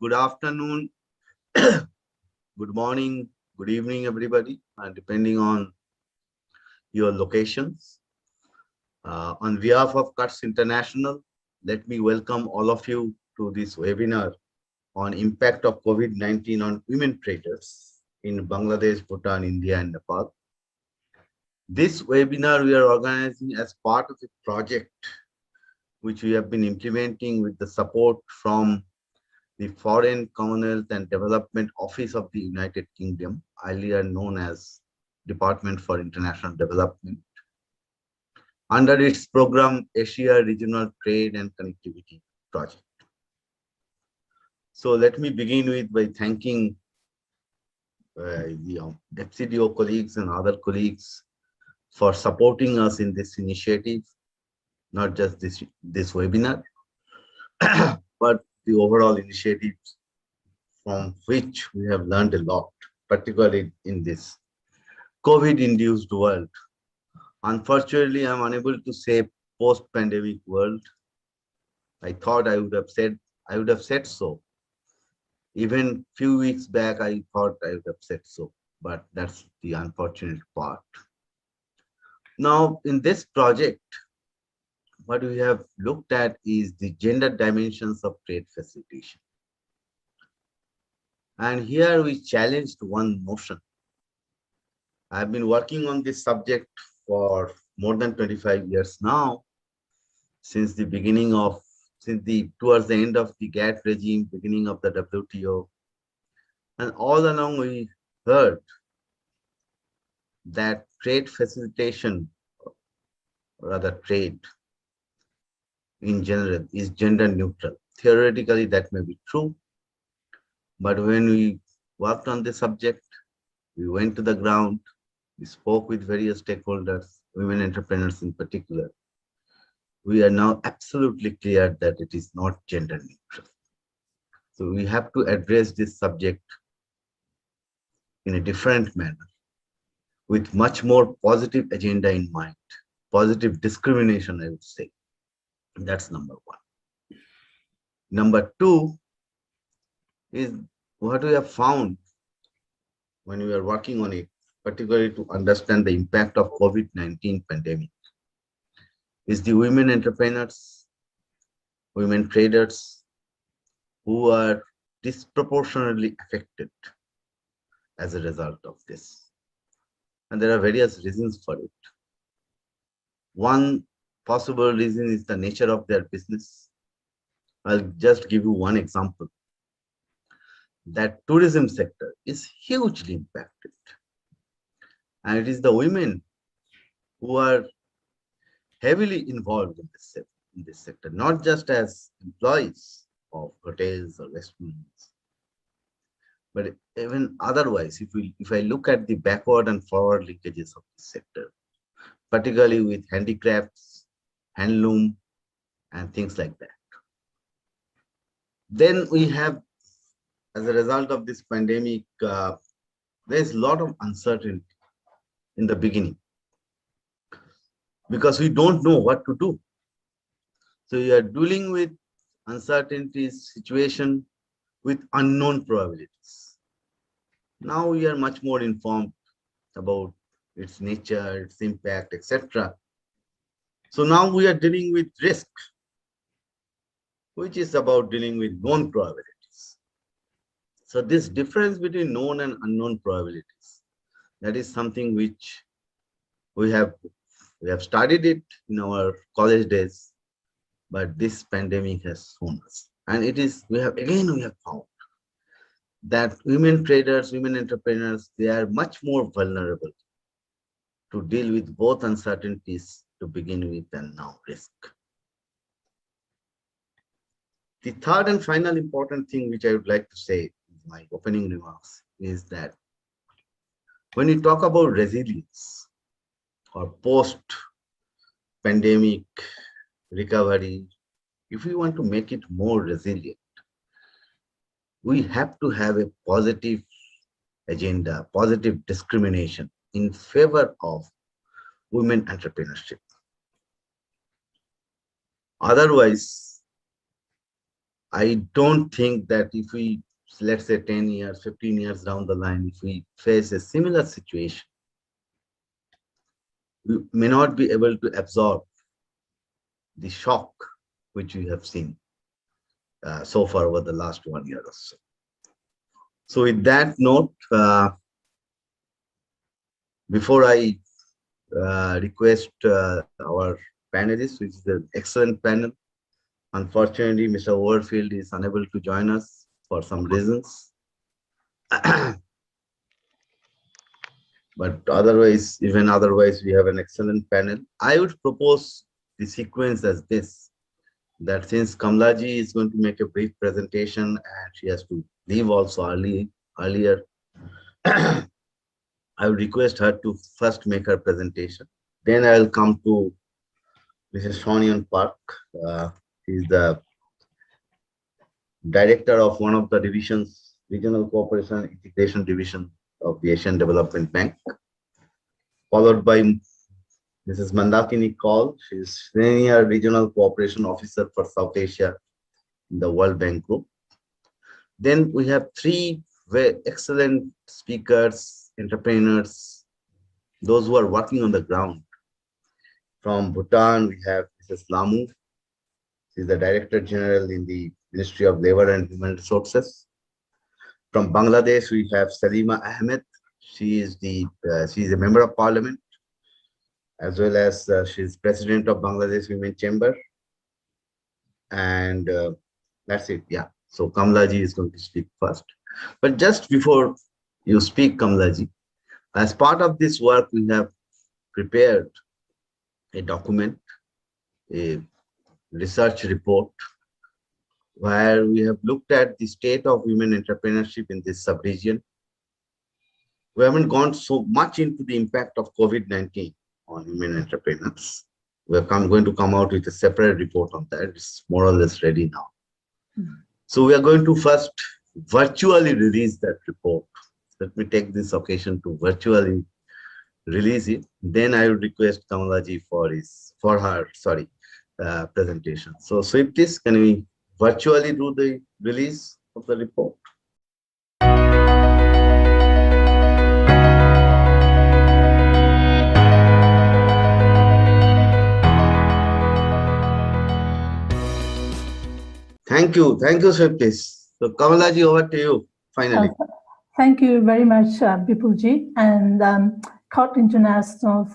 good afternoon, good morning, good evening, everybody, depending on your locations. On behalf of Cuts International, let me welcome all of you to this webinar on impact of COVID-19 on women traders in Bangladesh, Bhutan, India, and Nepal. This webinar we are organizing as part of a project which we have been implementing with the support from the Foreign, Commonwealth and Development Office of the United Kingdom, earlier known as Department for International Development, under its program Asia Regional Trade and Connectivity Project. So let me begin with by thanking the FCDO colleagues and other colleagues for supporting us in this initiative, not just this webinar, but the overall initiatives from which we have learned a lot, particularly in this COVID-induced world. Unfortunately, I'm unable to say post-pandemic world. I thought I would have said so. Even few weeks back, I thought I would have said so, but that's the unfortunate part. Now, in this project, what we have looked at is the gender dimensions of trade facilitation. And here we challenged one notion. I've been working on this subject for more than 25 years now, towards the end of the GATT regime, beginning of the WTO. And all along we heard that trade facilitation, or rather trade, in general is gender neutral. Theoretically, that may be true, but when we worked on the subject, we went to the ground, we spoke with various stakeholders, women entrepreneurs in particular. We are now absolutely clear that it is not gender neutral. So we have to address this subject in a different manner, with much more positive agenda in mind, positive discrimination, I would say. That's number one. Number two is what we have found when we are working on it, particularly to understand the impact of COVID-19 pandemic, is the women entrepreneurs, women traders who are disproportionately affected as a result of this. And there are various reasons for it. One possible reason is the nature of their business. I'll just give you one example. That tourism sector is hugely impacted. And it is the women who are heavily involved in this sector, not just as employees of hotels or restaurants, but even otherwise. If I look at the backward and forward linkages of this sector, particularly with handicrafts, handloom, and things like that. Then we have, as a result of this pandemic, there's a lot of uncertainty in the beginning because we don't know what to do. So we are dealing with uncertainties, situation with unknown probabilities. Now we are much more informed about its nature, its impact, etc. So now we are dealing with risk, which is about dealing with known probabilities. So this difference between known and unknown probabilities, that is something which we have studied it in our college days, but this pandemic has shown us. And we have found that women traders, women entrepreneurs, they are much more vulnerable to deal with both uncertainties to begin with and now risk. The third and final important thing which I would like to say in my opening remarks is that when we talk about resilience or post-pandemic recovery, if we want to make it more resilient, we have to have a positive agenda, positive discrimination in favor of women entrepreneurship. Otherwise, I don't think that if we, let's say 10 years, 15 years down the line, if we face a similar situation, we may not be able to absorb the shock which we have seen so far over the last 1 year or so. So with that note, before I request our panelists, which is an excellent panel, unfortunately, Mr. Overfield is unable to join us for some reasons. But otherwise, even otherwise, we have an excellent panel. I would propose the sequence as this, that since Kamalaji is going to make a brief presentation and she has to leave also earlier, I would request her to first make her presentation. Then I will come to Mrs. Cyn-Young Park. He's the director of one of the divisions, Regional Cooperation Integration Division of the Asian Development Bank, followed by Mrs. Mandakini Kaul. She is Senior Regional Cooperation Officer for South Asia in the World Bank Group. Then we have three very excellent speakers, entrepreneurs, those who are working on the ground. From Bhutan, we have Mrs. Lhamu. She is the Director General in the Ministry of Labor and Human Resources. From Bangladesh, we have Selima Ahmed. She is a member of Parliament, as well as she is President of Bangladesh Women Chamber. And that's it. Yeah. So Kamalaji is going to speak first. But just before you speak, Kamalaji, as part of this work, we have prepared a document, a research report, where we have looked at the state of women entrepreneurship in this sub-region. We haven't gone so much into the impact of COVID-19 on women entrepreneurs. We're going to come out with a separate report on that. It's more or less ready now. So we are going to first virtually release that report. Let me take this occasion to virtually release it. Then I would request Kamalaji for her presentation. So Swifties, can we virtually do the release of the report? Thank you, Swifties. So Kamalaji, over to you, finally. Thank you very much, Bipulji, and Court International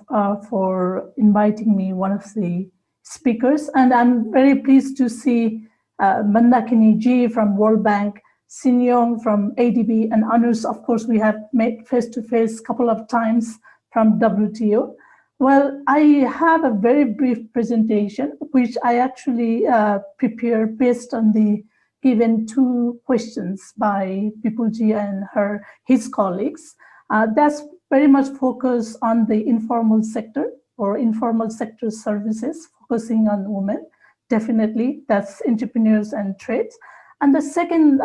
for inviting me, one of the speakers. And I'm very pleased to see Mandakini Ji from World Bank, Cyn-Young from ADB, and Anoush, of course, we have met face-to-face a couple of times from WTO. Well, I have a very brief presentation, which I actually prepared based on the given two questions by Bipulji and his colleagues. That's very much focused on the informal sector or informal sector services, focusing on women. Definitely, that's entrepreneurs and trades. And the second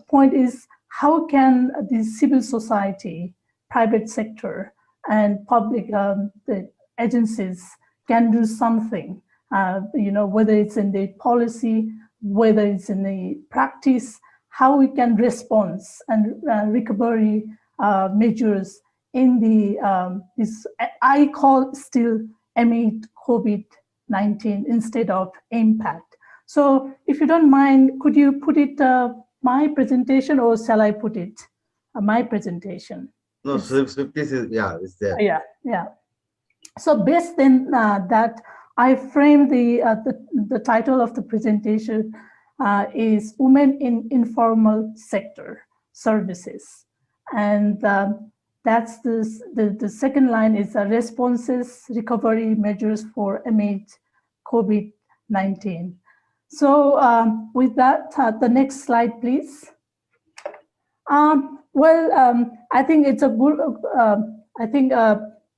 point is, how can the civil society, private sector, and public the agencies can do something, whether it's in the policy, whether it's in the practice, how we can respond and recovery measures in the, this, I call still amid COVID-19 instead of impact. So if you don't mind, could you put it my presentation, or shall I put it my presentation? No, so this is, yeah, it's there. Yeah. So based on that, I framed the title of the presentation is Women in Informal Sector Services. And that's the second line is responses, recovery measures for amid COVID-19. So with that, the next slide, please. I think it's a good,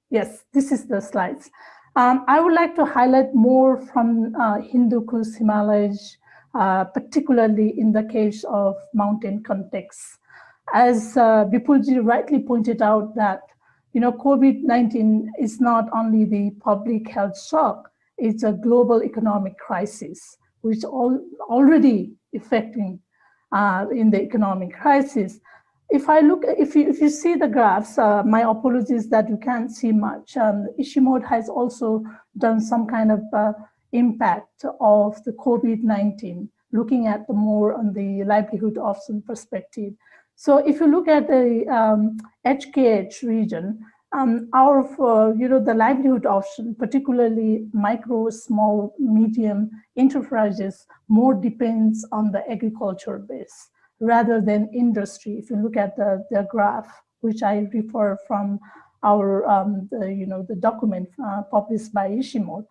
yes, this is the slides. I would like to highlight more from Hindu Kush Himalayas, particularly in the case of mountain context. As Bipulji rightly pointed out that, COVID-19 is not only the public health shock, it's a global economic crisis which already affecting in the economic crisis. If you see the graphs, my apologies that you can't see much. Ishimod has also done some kind of impact of the COVID-19, looking at the more on the livelihood option perspective. So if you look at the HKH region, the livelihood option, particularly micro, small, medium enterprises, more depends on the agriculture base rather than industry. If you look at the graph, which I refer from our the document published by Ishimod,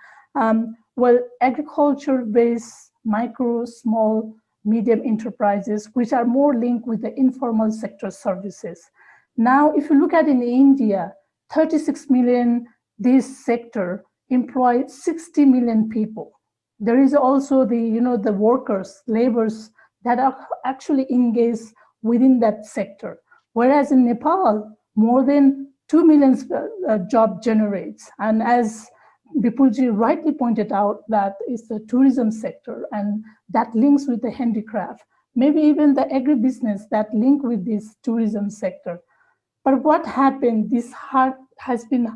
well, agriculture-based micro, small, medium enterprises, which are more linked with the informal sector services. Now, if you look at in India, 36 million, this sector employ 60 million people. There is also the workers, laborers that are actually engaged within that sector. Whereas in Nepal, more than 2 million job generates. And as Bipulji rightly pointed out, that is the tourism sector, and that links with the handicraft, maybe even the agribusiness that link with this tourism sector. But what happened? This has been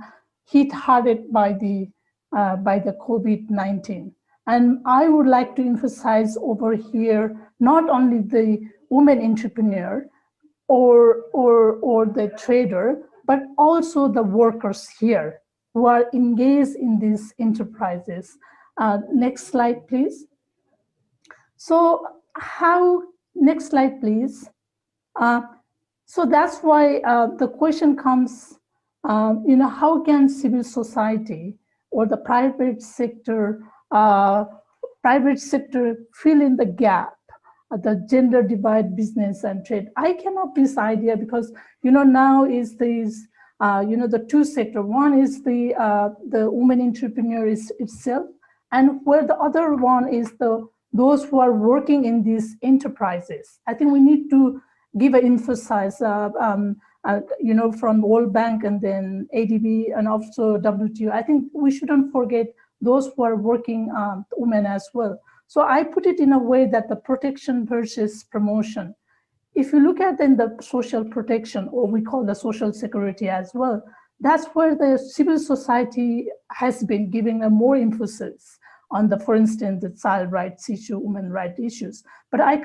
hit hard by the COVID-19, and I would like to emphasize over here not only the women entrepreneur or the trader, but also the workers here who are engaged in these enterprises. Next slide, please. So next slide, please. So that's why the question comes, how can civil society or the private sector fill in the gap, the gender divide, business and trade? I came up with this idea because, now is these, the two sector. One is the woman entrepreneur itself, and where the other one is those who are working in these enterprises. I think we need to give an emphasis, from World Bank and then ADB and also WTO. I think we shouldn't forget those who are working women as well. So I put it in a way that the protection versus promotion. If you look at then the social protection, or we call the social security as well, that's where the civil society has been giving a more emphasis on for instance, the child rights issue, women rights issues. But I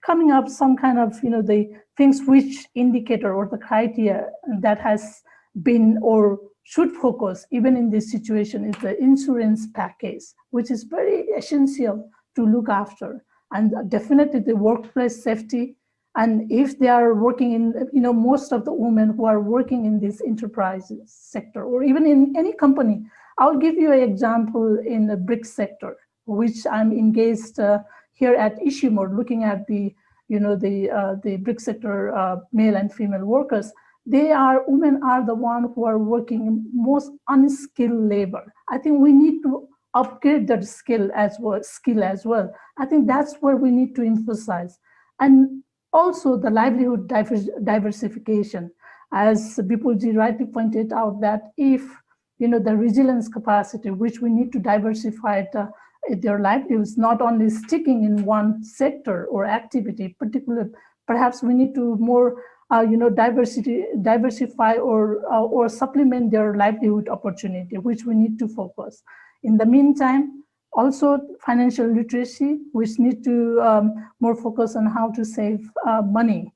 coming up some kind of, the things which indicator or the criteria that has been or should focus even in this situation is the insurance package, which is very essential to look after, and definitely the workplace safety. And if they are working in, most of the women who are working in this enterprises sector or even in any company, I'll give you an example in the brick sector, which I'm engaged here at Ishimod, looking at the brick sector, male and female workers. Women are the one who are working in most unskilled labor. I think we need to upgrade that skill as well. I think that's where we need to emphasize. And also the livelihood diversification, as Bipulji rightly pointed out, that if the resilience capacity, which we need to diversify their livelihoods, not only sticking in one sector or activity, particularly, perhaps we need to more diversify or supplement their livelihood opportunity, which we need to focus. In the meantime, also financial literacy, which need to more focus on how to save money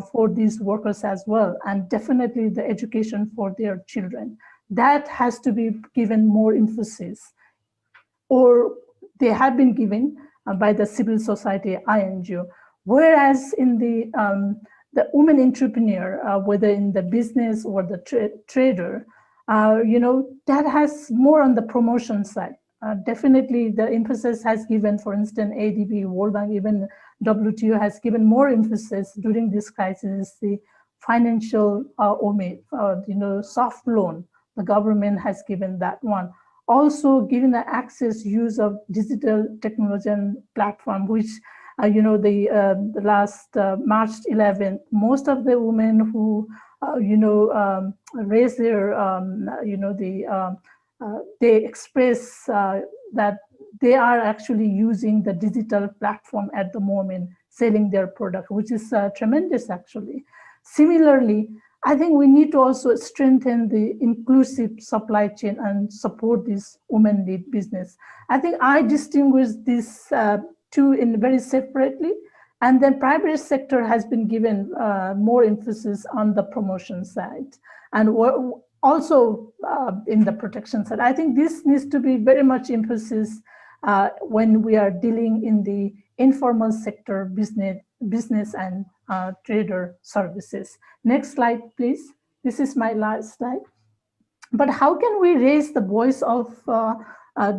for these workers as well, and definitely the education for their children. That has to be given more emphasis, or they have been given by the civil society INGO. Whereas in the woman entrepreneur, whether in the business or the trader, that has more on the promotion side. Definitely the emphasis has given, for instance, ADB, World Bank, even WTO has given more emphasis during this crisis, the financial soft loan. The government has given that one. Also given the access use of digital technology and platform, which the last March 11th, most of the women who raise their they express that they are actually using the digital platform at the moment, selling their product, which is tremendous actually. Similarly, I think we need to also strengthen the inclusive supply chain and support this women-led business. I think I distinguish these two in very separately, and then private sector has been given more emphasis on the promotion side, and also in the protection side. I think this needs to be very much emphasis when we are dealing in the informal sector business and trader services. Next slide, please. This is my last slide. But how can we raise the voice of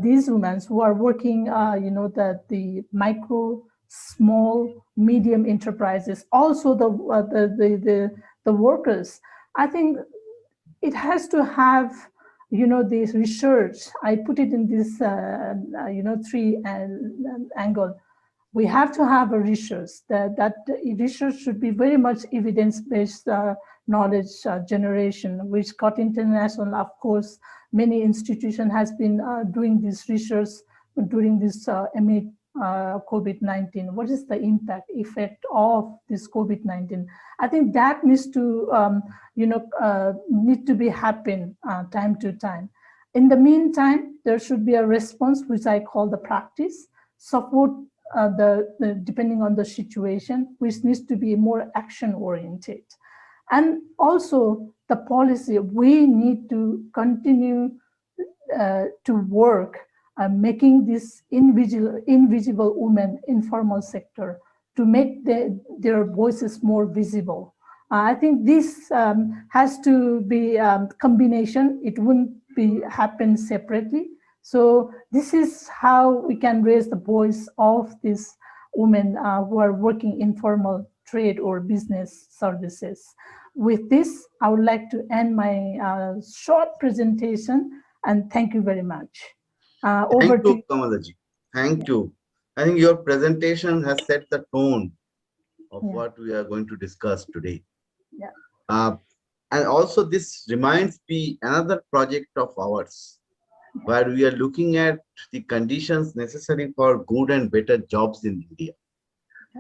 these women who are working, the micro, small, medium enterprises, also the workers? I think it has to have, this research. I put it in this, three angle. We have to have a research that research should be very much evidence-based knowledge generation, which got international. Of course, many institutions has been doing this research during this amid COVID-19. What is the effect of this COVID-19? I think that needs to, need to be happen time to time. In the meantime, there should be a response, which I call the practice, support depending on the situation, which needs to be more action-oriented. And also the policy, we need to continue to work making this invisible women informal sector to make their voices more visible. I think this has to be combination. It wouldn't happen separately. So this is how we can raise the voice of these women who are working informal trade or business services. With this, I would like to end my short presentation, and thank you very much. Thank you, Kamalaji. Thank you. I think your presentation has set the tone of what we are going to discuss today. Yeah. And also this reminds me another project of ours, where we are looking at the conditions necessary for good and better jobs in India.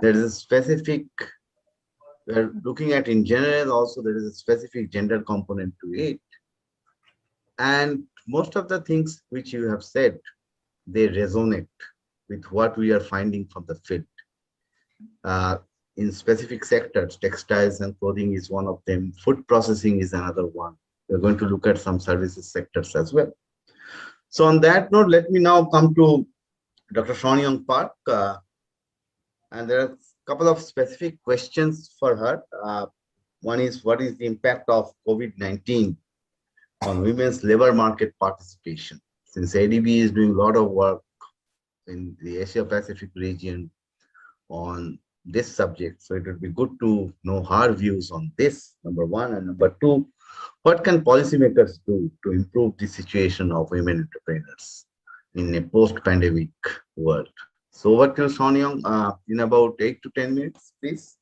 There is a specific, we are looking at in general, also there is a specific gender component to it. And most of the things which you have said, they resonate with what we are finding from the field. In specific sectors, textiles and clothing is one of them. Food processing is another one. We're going to look at some services sectors as well. So on that note, let me now come to Dr. Cyn-Young Park. And there are a couple of specific questions for her. One is, what is the impact of COVID-19 on women's labor market participation? Since ADB is doing a lot of work in the Asia Pacific region on this subject, so it would be good to know her views on this, number one. And number two, what can policymakers do to improve the situation of women entrepreneurs in a post-pandemic world? So over to Cyn-Young in about 8 to 10 minutes, please.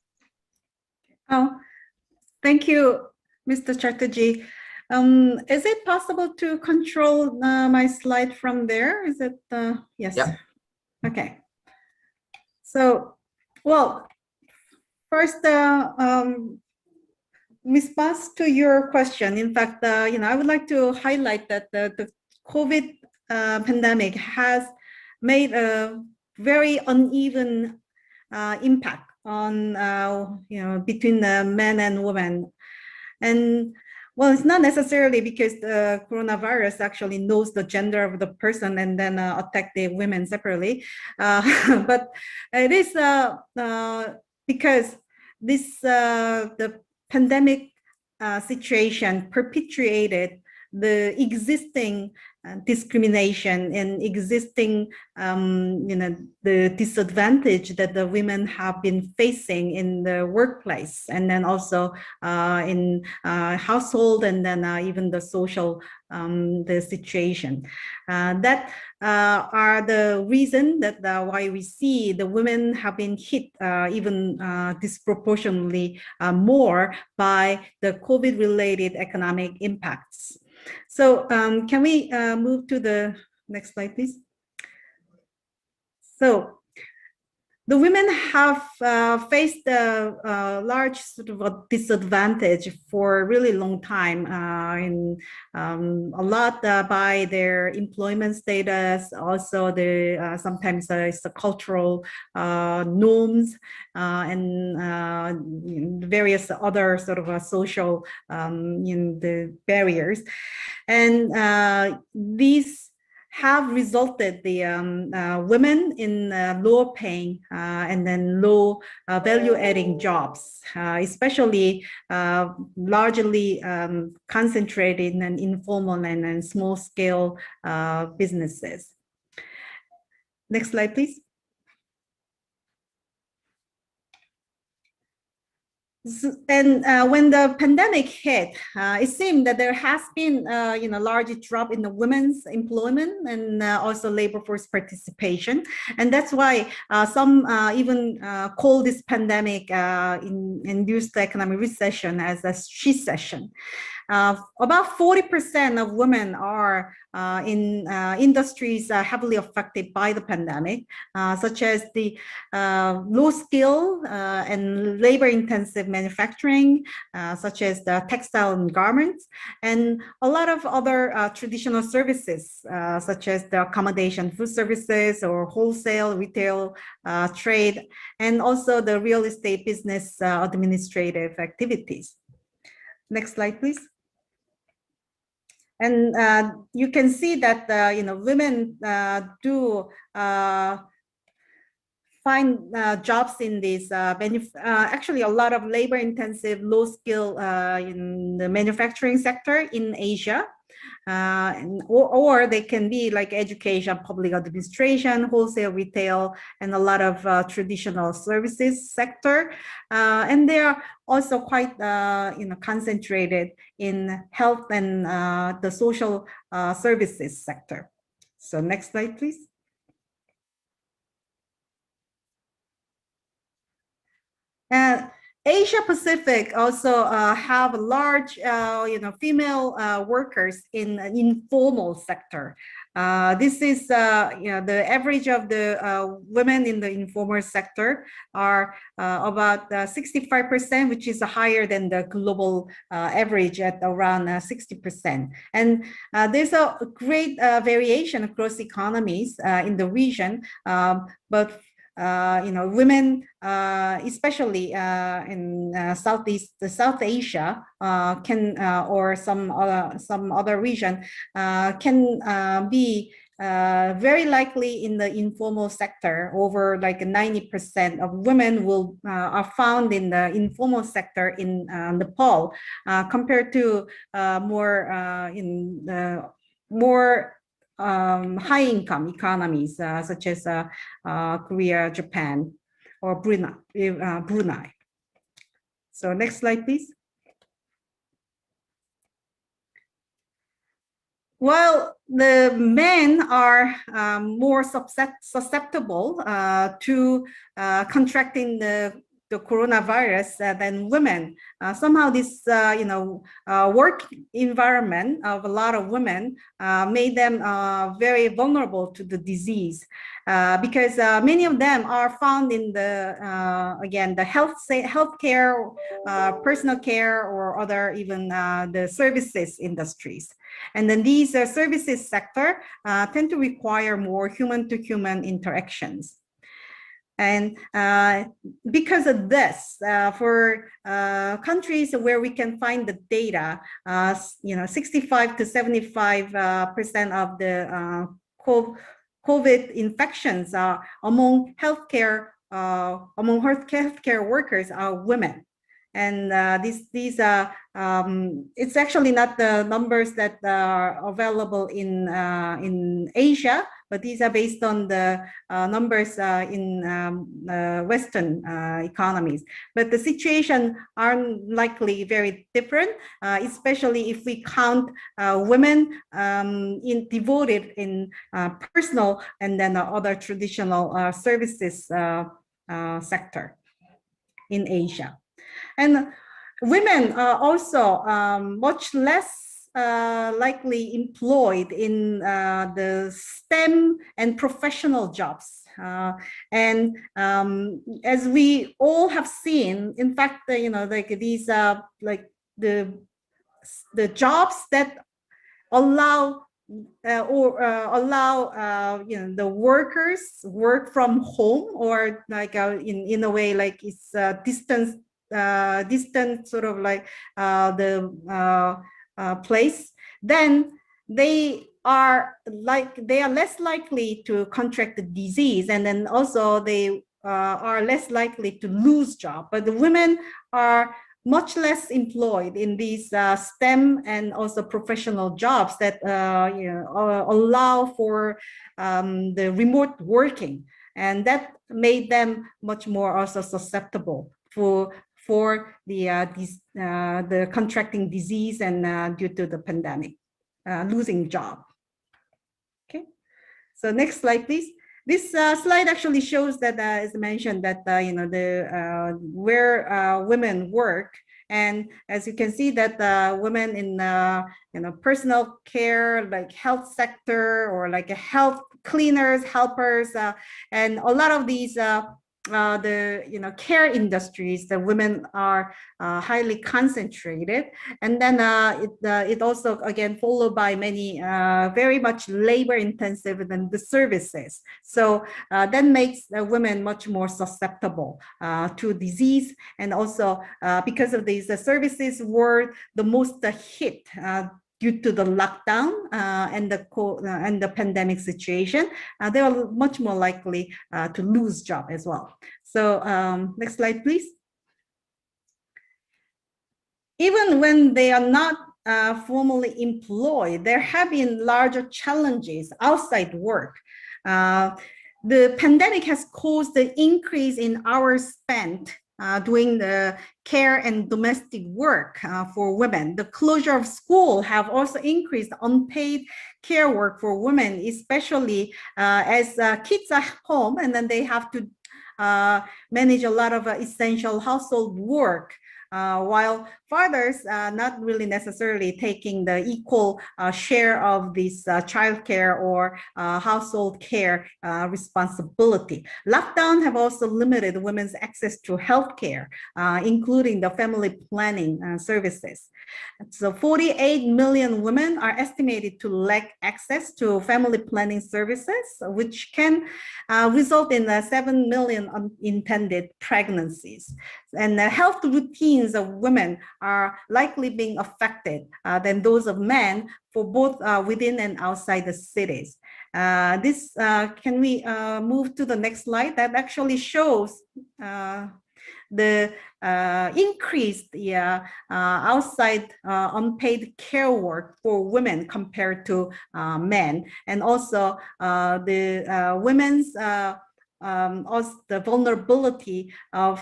Oh, thank you, Mr. Chatterjee. Is it possible to control my slide from there? Is it, yes. Yeah. Okay. So, well, first, response to your question. In fact, I would like to highlight that the COVID pandemic has made a very uneven impact on, between the men and women. And well, it's not necessarily because the coronavirus actually knows the gender of the person and then attack the women separately, but it is because this the pandemic situation perpetuated the existing discrimination and existing, the disadvantage that the women have been facing in the workplace, and then also in household, and then even the social, the situation. That are the reason that why we see the women have been hit even disproportionately more by the COVID-related economic impacts. So can we move to the next slide, please? So the women have faced a large sort of a disadvantage for a really long time, a lot by their employment status, also the sometimes it's the cultural norms and various other sort of social the barriers, and these have resulted the women in lower paying and then low value adding jobs, especially largely concentrated in informal and small scale businesses. Next slide, please. And when the pandemic hit, it seemed that there has been a large drop in the women's employment and also labor force participation, and that's why some even call this pandemic induced economic recession as a she-cession. About 40% of women are in industries heavily affected by the pandemic, such as the low skill and labor intensive manufacturing, such as the textile and garments, and a lot of other traditional services, such as the accommodation, food services, or wholesale, retail, trade, and also the real estate business administrative activities. Next slide, please. And you can see that women do find jobs in these actually a lot of labor intensive, low skill in the manufacturing sector in Asia. Or they can be like education, public administration, wholesale, retail, and a lot of traditional services sector. And they are also quite concentrated in health and the social services sector. So next slide, please. Asia Pacific also have large, female workers in an informal sector. This is, the average of the women in the informal sector are about 65%, which is higher than the global average at around 60%. And there's a great variation across economies in the region, but women, especially in South Asia, can or some other region can be very likely in the informal sector. Over like 90% of women are found in the informal sector in Nepal, compared to more high income economies such as Korea, Japan, or Brunei. So next slide, please. While the men are more susceptible to contracting the coronavirus than women, somehow this work environment of a lot of women made them very vulnerable to the disease, because many of them are found in the again the healthcare, personal care, or other even the services industries. And then these services sector tend to require more human-to-human interactions. And because of this, for countries where we can find the data, 65 to 75% of the COVID infections among healthcare workers are women. And these it's actually not the numbers that are available in Asia, but these are based on the numbers in Western economies. But the situation are likely very different, especially if we count women devoted in personal and then other traditional services sector in Asia. And women are also much less likely employed in the STEM and professional jobs And as we all have seen, in fact, you know, like these like the jobs that allow you know, the workers work from home, or like in a way like it's distant sort of like the place, then they are less likely to contract the disease, and then also they are less likely to lose job. But the women are much less employed in these STEM and also professional jobs that you know, allow for the remote working, and that made them much more also susceptible for the contracting disease and due to the pandemic, losing job. Okay, so next slide, please. This slide actually shows that, as mentioned, that you know, the where women work, and as you can see that women in you know, personal care, like health sector, or like a health cleaners, helpers, and a lot of these the, you know, care industries, the women are highly concentrated. And then it also again followed by many very much labor intensive than the services. So that makes women much more susceptible to disease, and also because of these services were the most hit due to the lockdown and the pandemic situation. They are much more likely to lose job as well. So next slide, please. Even when they are not formally employed, there have been larger challenges outside work. The pandemic has caused the increase in hours spent doing the care and domestic work for women. The closure of school have also increased unpaid care work for women, especially as kids are home, and then they have to manage a lot of essential household work. While fathers not really necessarily taking the equal share of this childcare or household care responsibility. Lockdown have also limited women's access to healthcare, including the family planning services. So 48 million women are estimated to lack access to family planning services, which can result in 7 million unintended pregnancies. And the health routines of women are likely being affected than those of men for both within and outside the cities. Can we move to the next slide? That actually shows the increased outside unpaid care work for women compared to men, and also the women's also the vulnerability of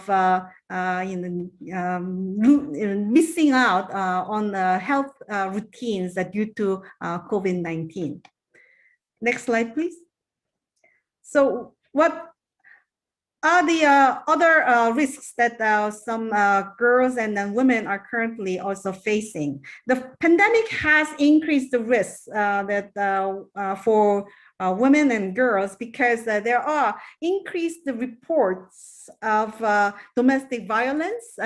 missing out on the health routines due to COVID-19. Next slide, please. So what are the other risks that some girls and women are currently also facing? The pandemic has increased the risks that for women and girls, because there are increased reports of domestic violence,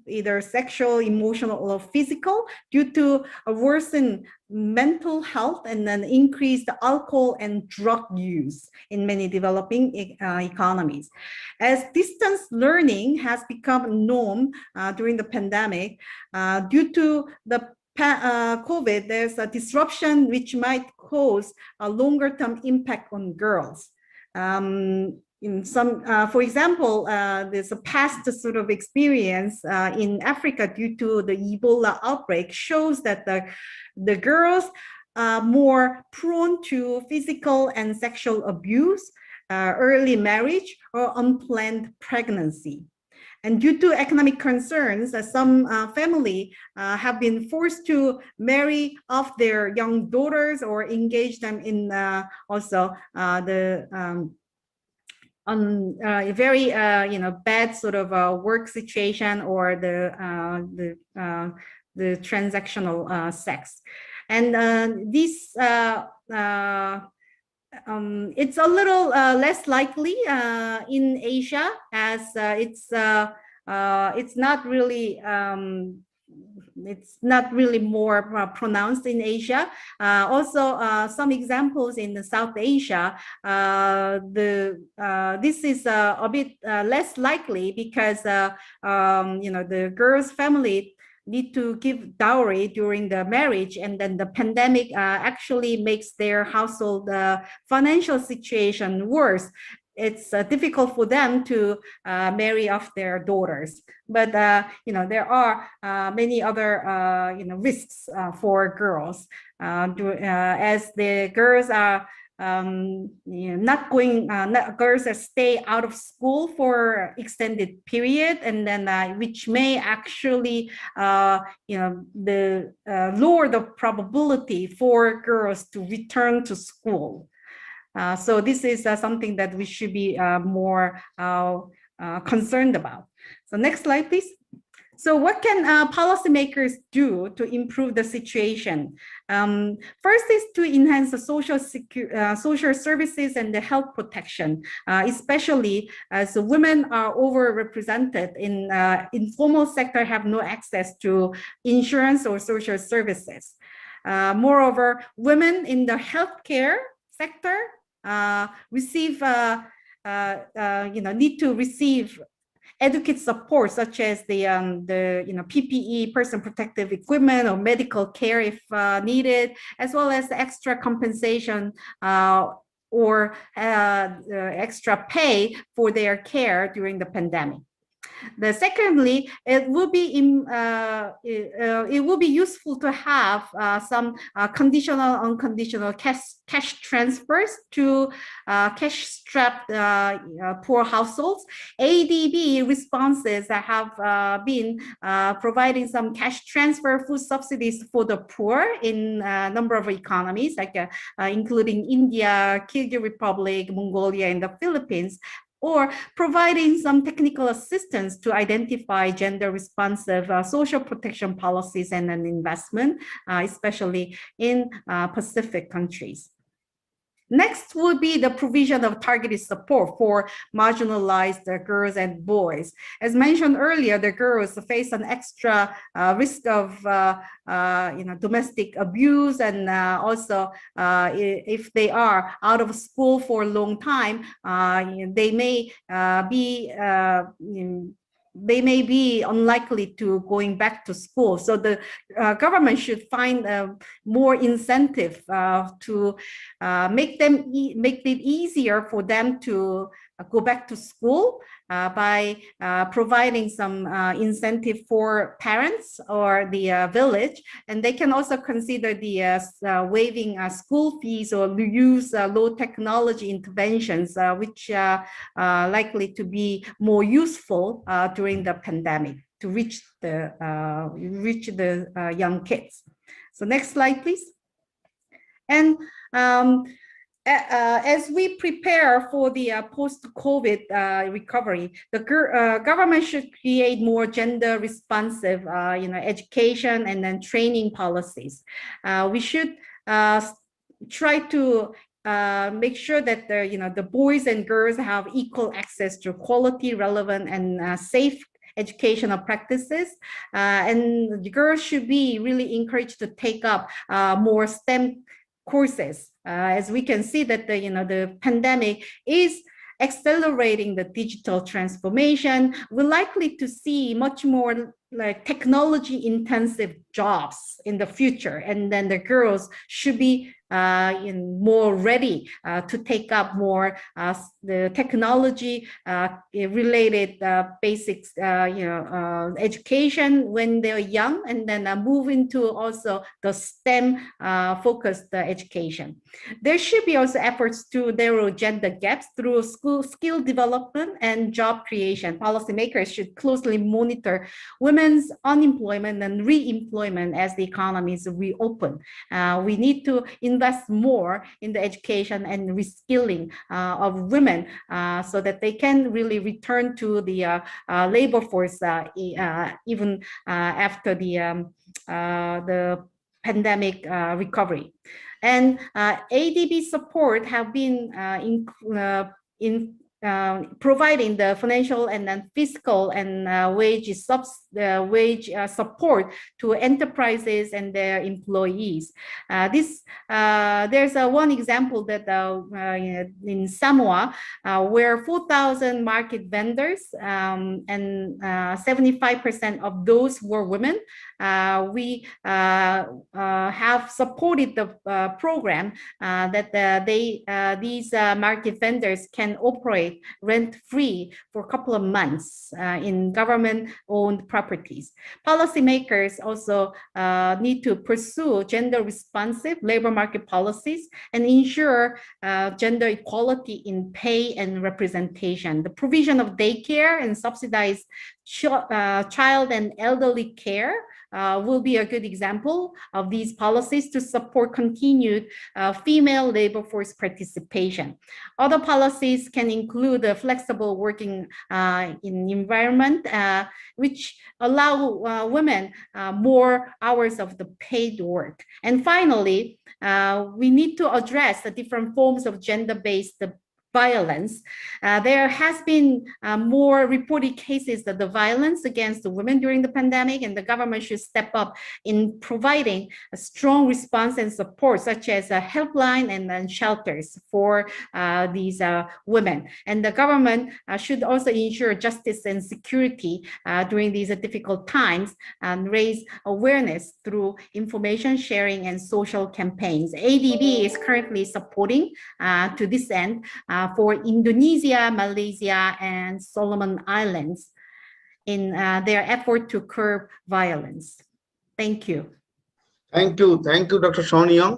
either sexual, emotional, or physical, due to a worsened mental health and an increased alcohol and drug use in many developing economies. As distance learning has become norm during the pandemic, due to the COVID, there's a disruption which might cause a longer-term impact on girls. In some, for example, there's a past sort of experience in Africa due to the Ebola outbreak shows that the girls are more prone to physical and sexual abuse, early marriage, or unplanned pregnancy. And due to economic concerns, some family have been forced to marry off their young daughters or engage them in also the a very bad sort of work situation, or the transactional sex. And these it's a little less likely in Asia, as it's not really more pronounced in Asia. Also, some examples in the South Asia, this is a bit less likely because the girl's family need to give dowry during the marriage, and then the pandemic actually makes their household financial situation worse. It's difficult for them to marry off their daughters. But there are many other risks for girls, as the girls are girls that stay out of school for extended period, and then which may actually lower the probability for girls to return to school. So this is something that we should be more concerned about. So next slide, please. So what can policymakers do to improve the situation? First is to enhance the social services and the health protection, especially as women are overrepresented in informal sector, have no access to insurance or social services. Moreover, women in the healthcare sector need to receive adequate support, such as the PPE, personal protective equipment, or medical care if needed, as well as extra compensation or extra pay for their care during the pandemic. Secondly, it will be useful to have some conditional, unconditional cash transfers to cash-strapped poor households. ADB responses have been providing some cash transfer food subsidies for the poor in a number of economies, like including India, Kyrgyz Republic, Mongolia, and the Philippines, or providing some technical assistance to identify gender-responsive social protection policies and an investment, especially in Pacific countries. Next would be the provision of targeted support for marginalized girls and boys. As mentioned earlier, the girls face an extra risk of domestic abuse, and also if they are out of school for a long time, they may be unlikely to going back to school. So the government should find more incentive to make it easier for them to go back to school by providing some incentive for parents or the village. And they can also consider the waiving school fees, or use low technology interventions, which are likely to be more useful during the pandemic to reach the young kids. So next slide, please. And as we prepare for the post-COVID recovery, the government should create more gender-responsive, education and then training policies. We should try to make sure that the boys and girls have equal access to quality, relevant, and safe educational practices, and the girls should be really encouraged to take up more STEM courses. As we can see that the pandemic is accelerating the digital transformation, we're likely to see much more like technology intensive jobs in the future, and then the girls should be more ready to take up more the technology related basics education when they're young, and then move into also the STEM focused education. There should be also efforts to narrow gender gaps through skill development and job creation. Policymakers should closely monitor women's unemployment and re-employment as the economies reopen. We need to invest more in the education and reskilling of women so that they can really return to the labor force even after the pandemic recovery. And ADB support have been in providing the financial and then fiscal and wage support to enterprises and their employees. There's one example that in Samoa, where 4,000 market vendors and 75% of those were women. We have supported the program that these market vendors can operate rent-free for a couple of months in government-owned properties. Policymakers also need to pursue gender-responsive labor market policies and ensure gender equality in pay and representation. The provision of daycare and subsidized child and elderly care will be a good example of these policies to support continued female labor force participation. Other policies can include a flexible working environment, which allow women more hours of the paid work. And finally, we need to address the different forms of gender-based violence. There has been more reported cases that the violence against the women during the pandemic, and the government should step up in providing a strong response and support, such as a helpline and shelters for these women. And the government should also ensure justice and security during these difficult times and raise awareness through information sharing and social campaigns. ADB is currently supporting to this end for Indonesia, Malaysia, and Solomon Islands in their effort to curb violence. Thank you. Thank you, Dr. Cyn-Young,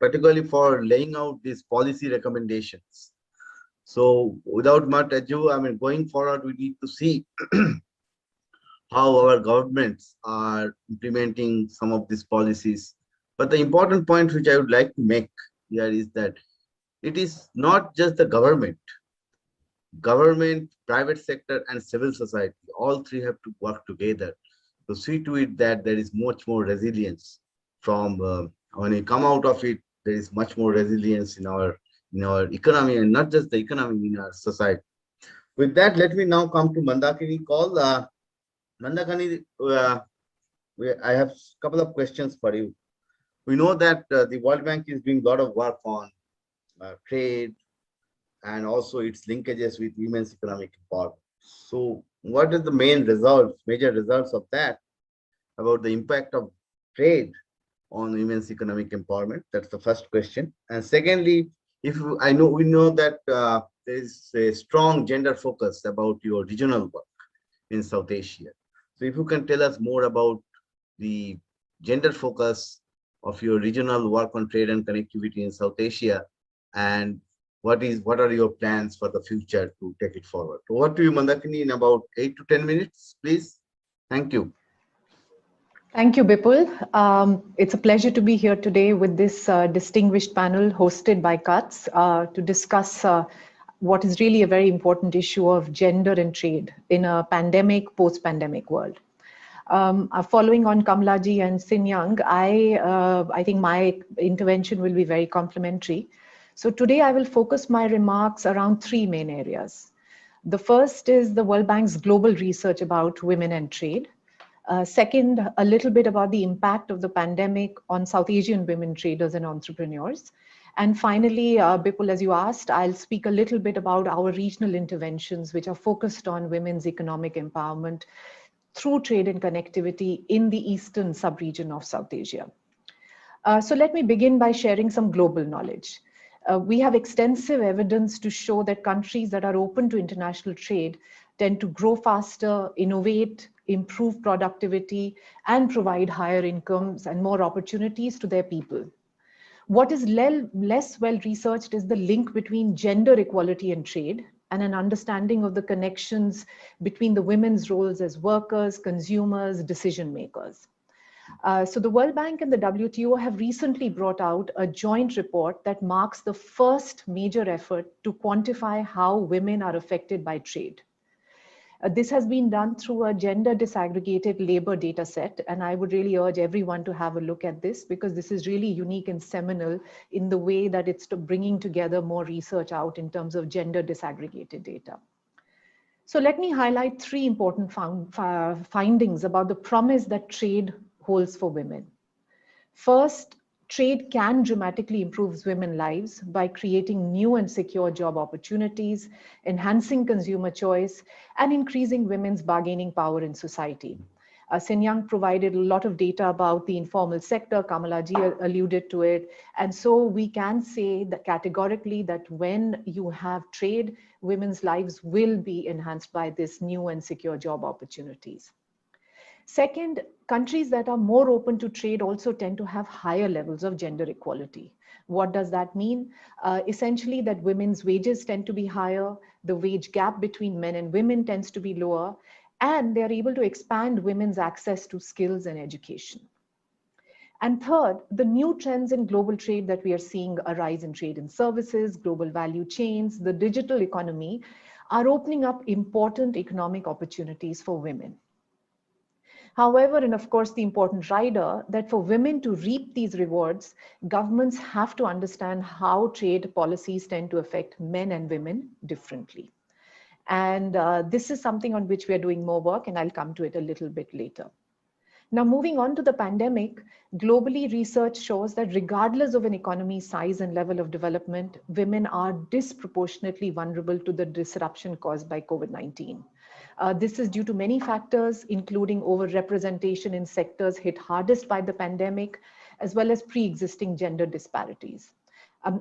particularly for laying out these policy recommendations. So without much ado, I mean, going forward, we need to see how our governments are implementing some of these policies. But the important point which I would like to make here is that it is not just the government, private sector, and civil society. All three have to work together to see to it that there is much more resilience from when we come out of it. There is much more resilience in our economy, and not just the economy, in our society. With that, let me now come to Mandakini Kaul. Mandakini, I have a couple of questions for you. We know that the World Bank is doing a lot of work on trade and also its linkages with women's economic empowerment. So what is the major results of that about the impact of trade on women's economic empowerment? That's the first question. And secondly, we know that there is a strong gender focus about your regional work in South Asia. So if you can tell us more about the gender focus of your regional work on trade and connectivity in South Asia, and what are your plans for the future to take it forward? Over to you, Mandakini, in about 8 to 10 minutes, please. Thank you. Thank you, Bipul. It's a pleasure to be here today with this distinguished panel hosted by CUTS to discuss what is really a very important issue of gender and trade in a post-pandemic world. Following on Kamala ji and Cyn-Young, I think my intervention will be very complementary. So today I will focus my remarks around three main areas. The first is the World Bank's global research about women and trade. Second, a little bit about the impact of the pandemic on South Asian women traders and entrepreneurs. And finally, Bipul, as you asked, I'll speak a little bit about our regional interventions, which are focused on women's economic empowerment through trade and connectivity in the eastern sub-region of South Asia. So let me begin by sharing some global knowledge. We have extensive evidence to show that countries that are open to international trade tend to grow faster, innovate, improve productivity, and provide higher incomes and more opportunities to their people. What is less well researched is the link between gender equality and trade, and an understanding of the connections between the women's roles as workers, consumers, decision makers. So the World Bank and the WTO have recently brought out a joint report that marks the first major effort to quantify how women are affected by trade. This has been done through a gender disaggregated labor data set, and I would really urge everyone to have a look at this because this is really unique and seminal in the way that it's bringing together more research out in terms of gender disaggregated data. So let me highlight three important findings about the promise that trade holds for women. First, trade can dramatically improve women's lives by creating new and secure job opportunities, enhancing consumer choice, and increasing women's bargaining power in society. Cyn-Young provided a lot of data about the informal sector. Kamala ji alluded to it. And so we can say that categorically that when you have trade, women's lives will be enhanced by this new and secure job opportunities. Second, countries that are more open to trade also tend to have higher levels of gender equality. What does that mean? Essentially that women's wages tend to be higher, the wage gap between men and women tends to be lower, and they're able to expand women's access to skills and education. And third, the new trends in global trade that we are seeing arise in trade and services, global value chains, the digital economy are opening up important economic opportunities for women. However, and of course, the important rider that for women to reap these rewards, governments have to understand how trade policies tend to affect men and women differently. And this is something on which we are doing more work, and I'll come to it a little bit later. Now, moving on to the pandemic, globally research shows that regardless of an economy's size and level of development, women are disproportionately vulnerable to the disruption caused by COVID-19. This is due to many factors, including overrepresentation in sectors hit hardest by the pandemic, as well as pre-existing gender disparities.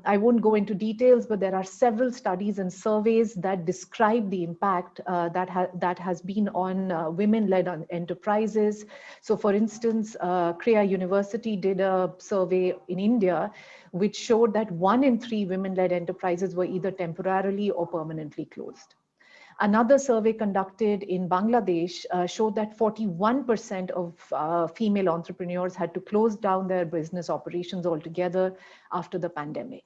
I won't go into details, but there are several studies and surveys that describe the impact that has been on women-led enterprises. So for instance, Kriya University did a survey in India, which showed that 1 in 3 women-led enterprises were either temporarily or permanently closed. Another survey conducted in Bangladesh showed that 41% of female entrepreneurs had to close down their business operations altogether after the pandemic.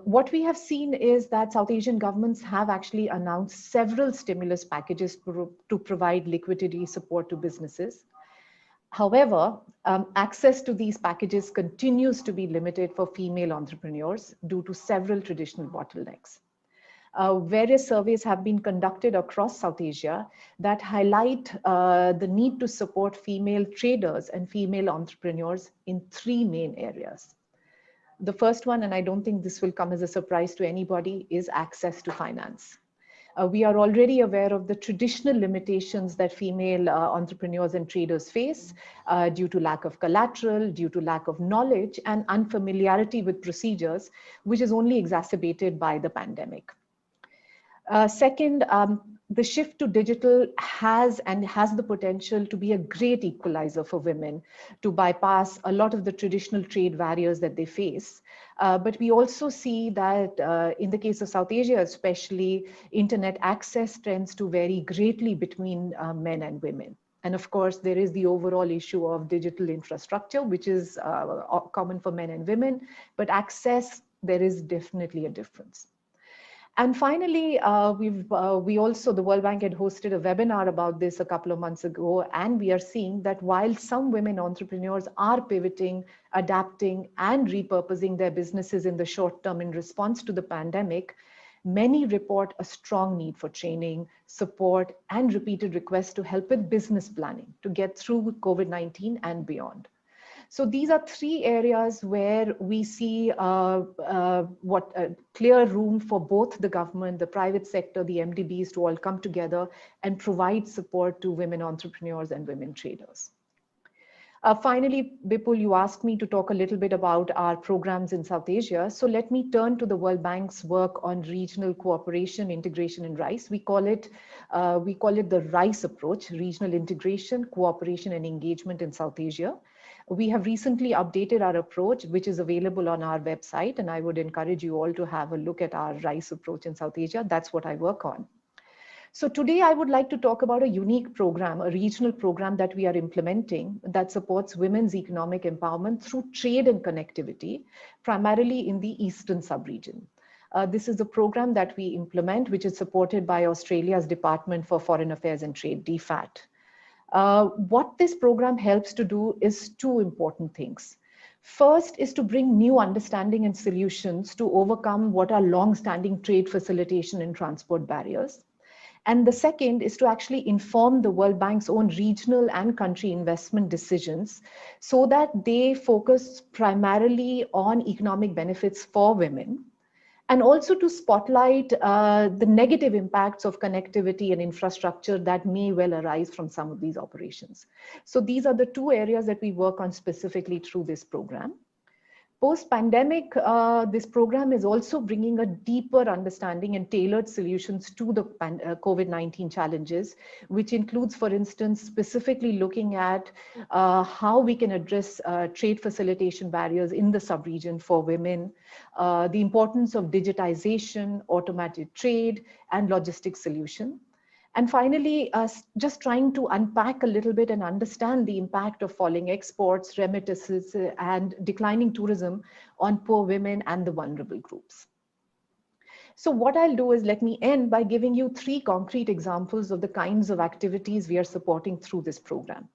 What we have seen is that South Asian governments have actually announced several stimulus packages to provide liquidity support to businesses. However, access to these packages continues to be limited for female entrepreneurs due to several traditional bottlenecks. Various surveys have been conducted across South Asia that highlight the need to support female traders and female entrepreneurs in 3 main areas. The first one, and I don't think this will come as a surprise to anybody, is access to finance. We are already aware of the traditional limitations that female entrepreneurs and traders face due to lack of collateral, due to lack of knowledge and unfamiliarity with procedures, which is only exacerbated by the pandemic. Second, the shift to digital has the potential to be a great equalizer for women to bypass a lot of the traditional trade barriers that they face. But we also see that in the case of South Asia, especially, internet access tends to vary greatly between men and women. And of course, there is the overall issue of digital infrastructure, which is common for men and women, but access, there is definitely a difference. And finally, the World Bank had hosted a webinar about this a couple of months ago, and we are seeing that while some women entrepreneurs are pivoting, adapting, and repurposing their businesses in the short term in response to the pandemic, many report a strong need for training, support, and repeated requests to help with business planning to get through COVID-19 and beyond. So these are 3 areas where we see clear room for both the government, the private sector, the MDBs to all come together and provide support to women entrepreneurs and women traders. Finally, Bipul, you asked me to talk a little bit about our programs in South Asia. So let me turn to the World Bank's work on regional cooperation, integration, and rice. We call it the RICE approach: regional integration, cooperation, and engagement in South Asia. We have recently updated our approach, which is available on our website, and I would encourage you all to have a look at our RICE approach in South Asia. That's what I work on. So today I would like to talk about a unique program, a regional program that we are implementing that supports women's economic empowerment through trade and connectivity, primarily in the Eastern sub-region. This is the program that we implement, which is supported by Australia's Department for Foreign Affairs and Trade, DFAT. What this program helps to do is two important things. First is to bring new understanding and solutions to overcome what are long-standing trade facilitation and transport barriers. And the second is to actually inform the World Bank's own regional and country investment decisions so that they focus primarily on economic benefits for women, and also to spotlight the negative impacts of connectivity and infrastructure that may well arise from some of these operations. So these are the two areas that we work on specifically through this program. Post-pandemic, this program is also bringing a deeper understanding and tailored solutions to the COVID-19 challenges, which includes, for instance, specifically looking at how we can address trade facilitation barriers in the sub-region for women, the importance of digitization, automated trade, and logistics solution. And finally, just trying to unpack a little bit and understand the impact of falling exports, remittances, and declining tourism on poor women and the vulnerable groups. So what I'll do is let me end by giving you 3 concrete examples of the kinds of activities we are supporting through this program.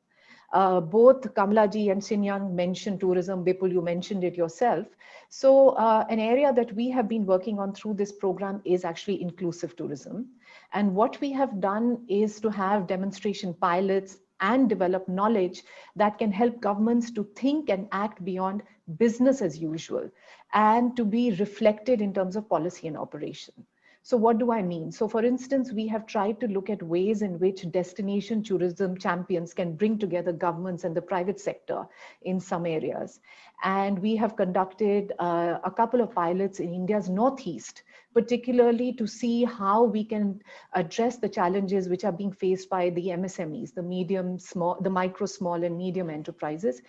Both Kamala ji and Cyn-Young mentioned tourism. Bipul, you mentioned it yourself. So an area that we have been working on through this program is actually inclusive tourism. And what we have done is to have demonstration pilots and develop knowledge that can help governments to think and act beyond business as usual and to be reflected in terms of policy and operation. So what do I mean? So for instance, we have tried to look at ways in which destination tourism champions can bring together governments and the private sector in some areas. And we have conducted a couple of pilots in India's Northeast, particularly to see how we can address the challenges which are being faced by the MSMEs, the micro, small and medium enterprises,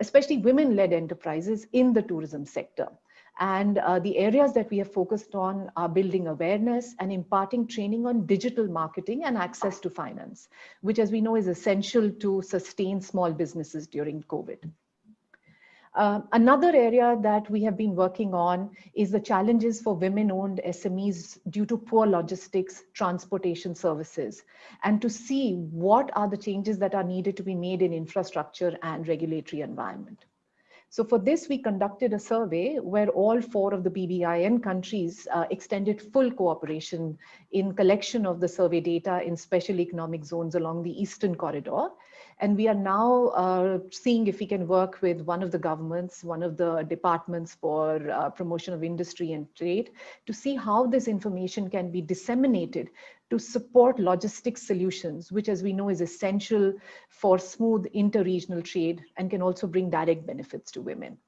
especially women-led enterprises in the tourism sector. And the areas that we have focused on are building awareness and imparting training on digital marketing and access to finance, which, as we know, is essential to sustain small businesses during COVID. Another area that we have been working on is the challenges for women-owned SMEs due to poor logistics, transportation services, and to see what are the changes that are needed to be made in infrastructure and regulatory environment. So for this, we conducted a survey where all 4 of the BBIN countries extended full cooperation in collection of the survey data in special economic zones along the Eastern Corridor. And we are now seeing if we can work with one of the governments, one of the departments for promotion of industry and trade, to see how this information can be disseminated to support logistics solutions, which, as we know, is essential for smooth inter-regional trade and can also bring direct benefits to women.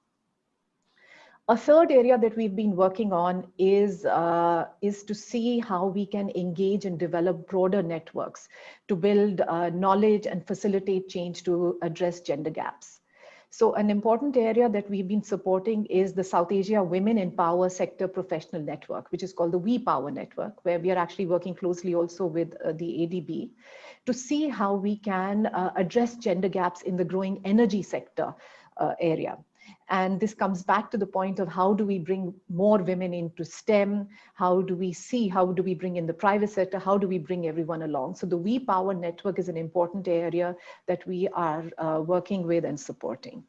A third area that we've been working on is to see how we can engage and develop broader networks to build knowledge and facilitate change to address gender gaps. So an important area that we've been supporting is the South Asia Women in Power Sector Professional Network, which is called the We Power Network, where we are actually working closely also with the ADB to see how we can address gender gaps in the growing energy sector area. And this comes back to the point of how do we bring more women into STEM? How do we bring in the private sector? How do we bring everyone along? So the We Power Network is an important area that we are working with and supporting.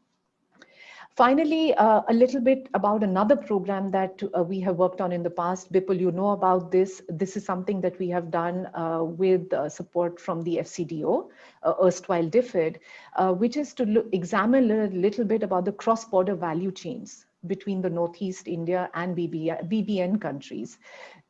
Finally, a little bit about another program that we have worked on in the past. Bipul, you know about this. This is something that we have done with support from the FCDO, erstwhile DFID, which is to examine a little bit about the cross-border value chains between the Northeast India and BBN countries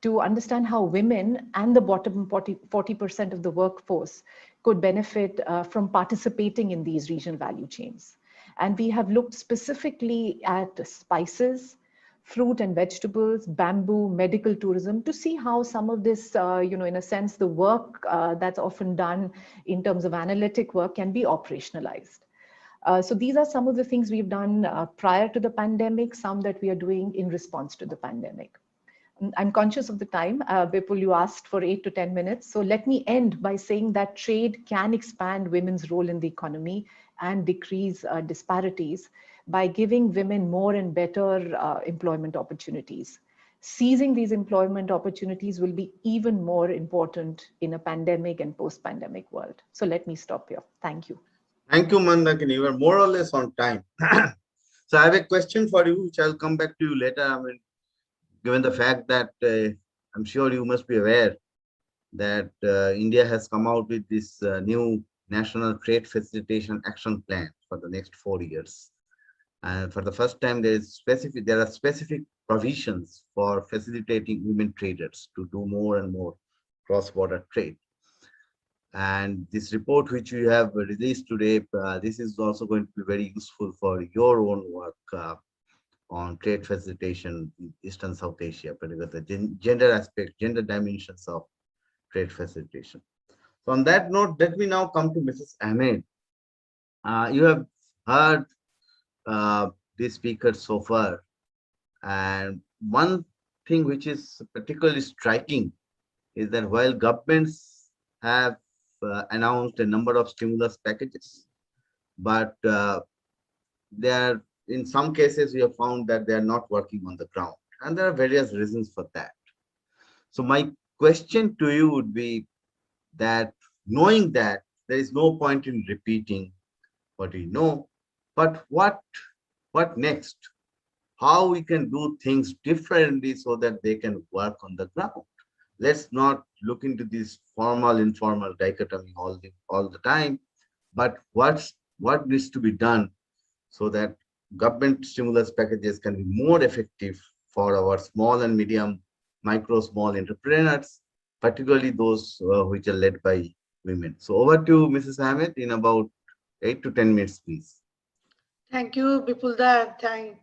to understand how women and the bottom 40% of the workforce could benefit from participating in these regional value chains. And we have looked specifically at spices, fruit and vegetables, bamboo, medical tourism to see how some of this, in a sense, the work that's often done in terms of analytic work can be operationalized. So these are some of the things we've done prior to the pandemic, some that we are doing in response to the pandemic. I'm conscious of the time. Bipul, you asked for 8 to 10 minutes. So let me end by saying that trade can expand women's role in the economy and decrease disparities by giving women more and better employment opportunities. seizing these employment opportunities will be even more important in a pandemic and post-pandemic world. So let me stop here. Thank you. Thank you, Mandakini. You are more or less on time. So I have a question for you, which I'll come back to you later. I mean, given the fact that I'm sure you must be aware that India has come out with this new National Trade Facilitation Action Plan for the next 4 years. And for the first time, there are specific provisions for facilitating women traders to do more and more cross-border trade. And this report which you have released today, this is also going to be very useful for your own work on trade facilitation in East and South Asia, particularly the gender aspect, gender dimensions of trade facilitation. So on that note, let me now come to Mrs. Ahmed. You have heard the speakers so far, and one thing which is particularly striking is that while governments have announced a number of stimulus packages, but they are, in some cases we have found that they are not working on the ground, and there are various reasons for that. So my question to you would be that, knowing that there is no point in repeating what we know, but what next? How we can do things differently so that they can work on the ground? Let's not look into this formal informal dichotomy all the time, but what needs to be done so that government stimulus packages can be more effective for our small and medium, micro, small entrepreneurs, particularly those which are led by women. So over to Mrs. Ahmed in about 8 to 10 minutes, please. Thank you, Bipulda, and thank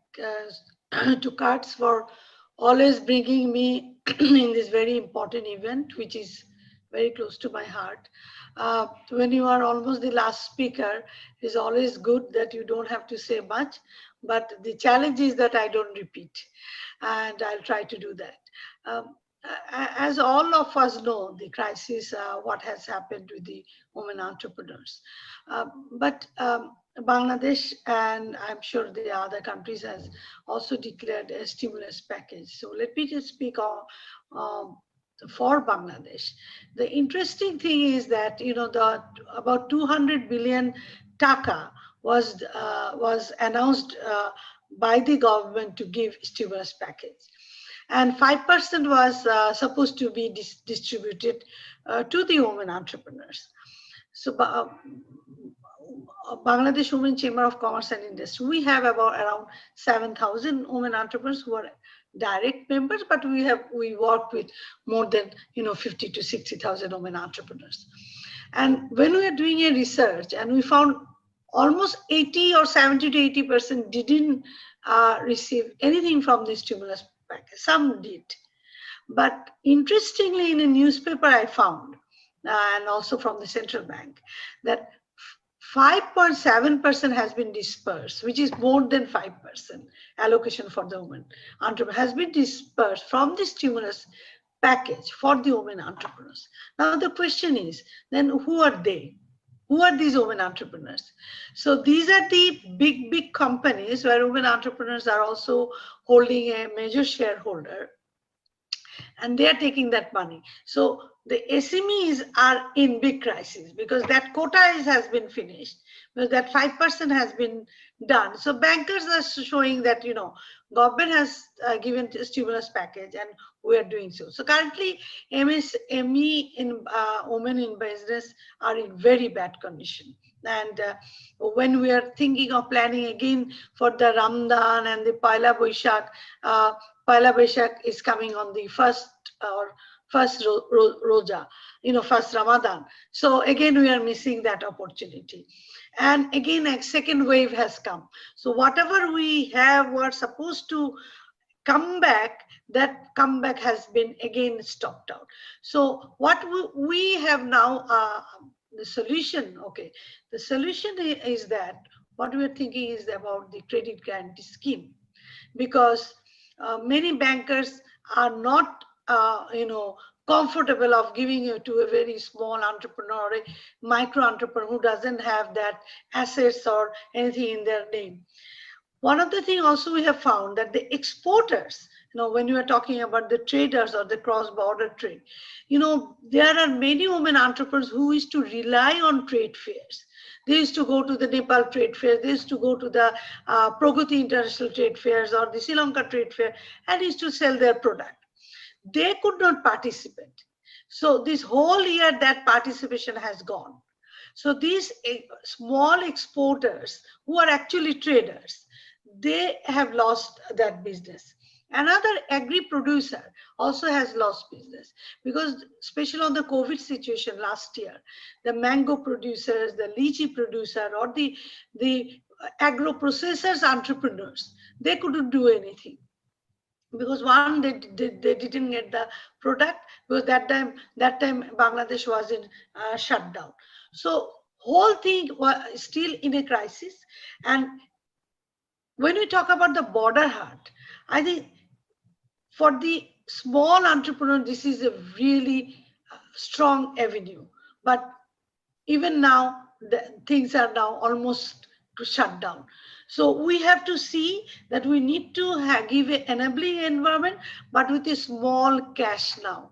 to Katz for always bringing me in this very important event, which is very close to my heart. When you are almost the last speaker, it's always good that you don't have to say much, but the challenge is that I don't repeat, and I'll try to do that. As all of us know, the crisis, what has happened with the women entrepreneurs. But Bangladesh, and I'm sure the other countries, has also declared a stimulus package. So let me just speak on for Bangladesh. The interesting thing is that, you know, about 200 billion taka was announced by the government to give stimulus package. And 5% was supposed to be distributed to the women entrepreneurs. So Bangladesh Women Chamber of Commerce and Industry, we have around 7,000 women entrepreneurs who are direct members, but we work with more than 50 to 60,000 women entrepreneurs. And when we are doing a research, and we found almost 80 or 70 to 80% didn't receive anything from the stimulus package. Some did. But interestingly, in a newspaper I found, and also from the central bank, that 5.7% has been dispersed, which is more than 5% allocation for the women entrepreneurs has been dispersed from the stimulus package for the women entrepreneurs. Now the question is, then who are they? Who are these women entrepreneurs? So these are the big companies where women entrepreneurs are also holding a major shareholder, and they are taking that money. So the SMEs are in big crisis because that quota has been finished, because that 5% has been done. So bankers are showing that, government has given a stimulus package and we are doing so. So currently MSME in women in business are in very bad condition. And when we are thinking of planning again for the Ramadan and the Paila Baishak is coming on the first Roja, first Ramadan. So again, we are missing that opportunity. And again, a second wave has come. So whatever we have were supposed to come back, that comeback has been again stopped out. So what we have now, the solution, the solution is that what we are thinking is about the credit guarantee scheme, because many bankers are not comfortable of giving it to a very small entrepreneur or a micro entrepreneur who doesn't have that assets or anything in their name. One of the things also we have found that the exporters, when you are talking about the traders or the cross-border trade, there are many women entrepreneurs who used to rely on trade fairs. They used to go to the Nepal trade fair, they used to go to the Pragati International Trade Fairs or the Sri Lanka Trade Fair and used to sell their product. They could not participate. So this whole year that participation has gone. So these small exporters who are actually traders, they have lost that business. Another agri producer also has lost business because especially on the COVID situation last year, the mango producers, the lychee producer or the agro processors entrepreneurs, they couldn't do anything. Because one, they didn't get the product because that time Bangladesh was in shutdown. So whole thing was still in a crisis. And when we talk about the border heart, I think for the small entrepreneur, this is a really strong avenue. But even now, things are now almost to shut down. So we have to see that we need to give an enabling environment, but with a small cash now.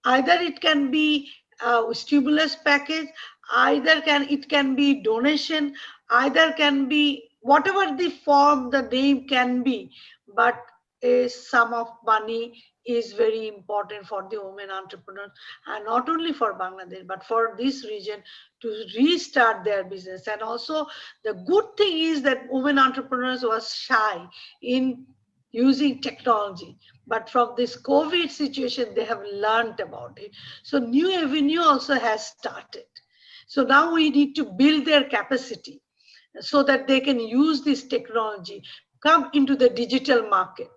Either it can be a stimulus package, either it can be donation, either can be whatever the form, the name can be, but a sum of money is very important for the women entrepreneurs, and not only for Bangladesh, but for this region to restart their business. And also the good thing is that women entrepreneurs was shy in using technology, but from this COVID situation, they have learned about it. So new avenue also has started. So now we need to build their capacity so that they can use this technology, come into the digital market.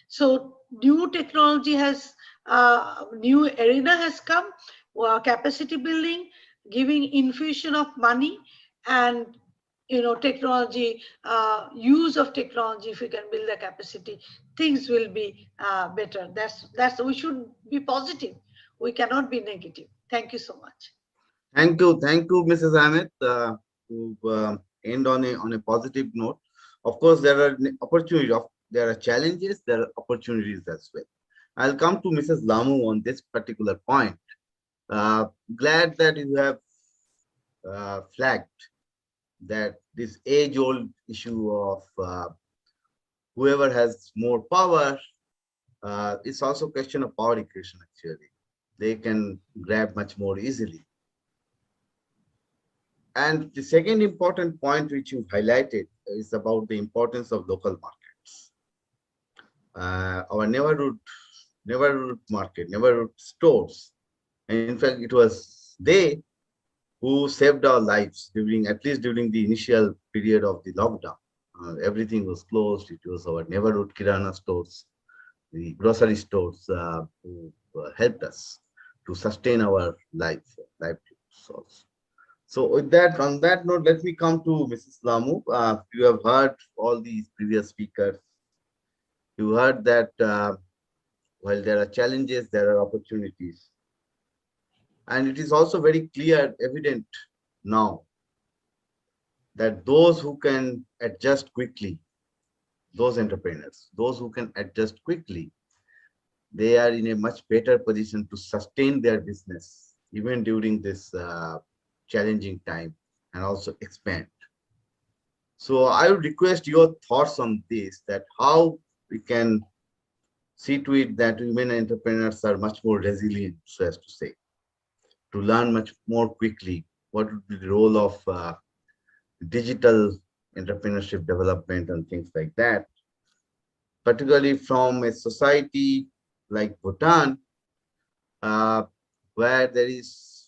So new technology has, new arena has come, capacity building, giving infusion of money and technology, use of technology. If we can build the capacity, things will be better. That's we should be positive. We cannot be negative. Thank you so much. Thank you, Mrs. Ahmed, to end on a positive note. Of course, there are opportunities. There are challenges. There are opportunities as well. I'll come to Mrs. Lhamu on this particular point. Glad that you have flagged that this age-old issue of whoever has more power, it's also a question of power equation, actually. They can grab much more easily. And the second important point which you highlighted is about the importance of local markets. Our neighborhood market, neighborhood stores. And in fact, it was they who saved our lives at least during the initial period of the lockdown. Everything was closed. It was our neighborhood kirana stores, the grocery stores who helped us to sustain our lives also. So with that, on that note, let me come to Mrs. Lhamu. You have heard all these previous speakers. You heard that while there are challenges, there are opportunities. And it is also very clear, evident now that those who can adjust quickly, those entrepreneurs, those who can adjust quickly, they are in a much better position to sustain their business, even during this challenging time, and also expand. So I would request your thoughts on this, that how we can see to it that women entrepreneurs are much more resilient, so as to say, to learn much more quickly. What would be the role of digital entrepreneurship development and things like that, particularly from a society like Bhutan, where there is,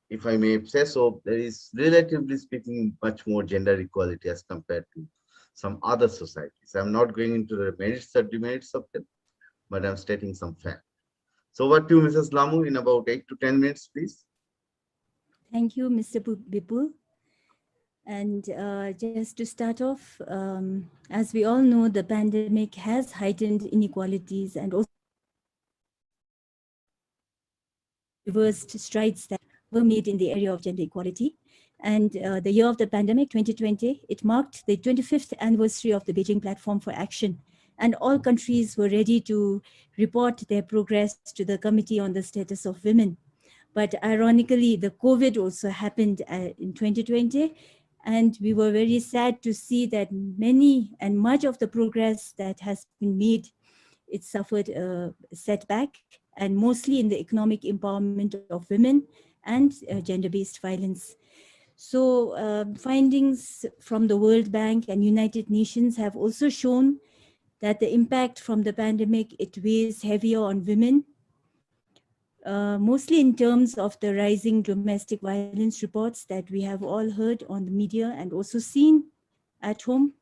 if I may say so, there is, relatively speaking, much more gender equality as compared to some other societies. I'm not going into the merits or demerits of them, but I'm stating some fact. So over to you, Mrs. Lhamu, in about 8 to 10 minutes, please. Thank you, Mr. Bipul. And just to start off, as we all know, the pandemic has heightened inequalities and also reversed strides that were made in the area of gender equality. And the year of the pandemic, 2020, it marked the 25th anniversary of the Beijing Platform for Action and all countries were ready to report their progress to the Committee on the Status of Women. But ironically, the COVID also happened in 2020, and we were very sad to see that many and much of the progress that has been made, it suffered a setback, and mostly in the economic empowerment of women and gender-based violence. So findings from the World Bank and United Nations have also shown that the impact from the pandemic, it weighs heavier on women, mostly in terms of the rising domestic violence reports that we have all heard on the media and also seen at home,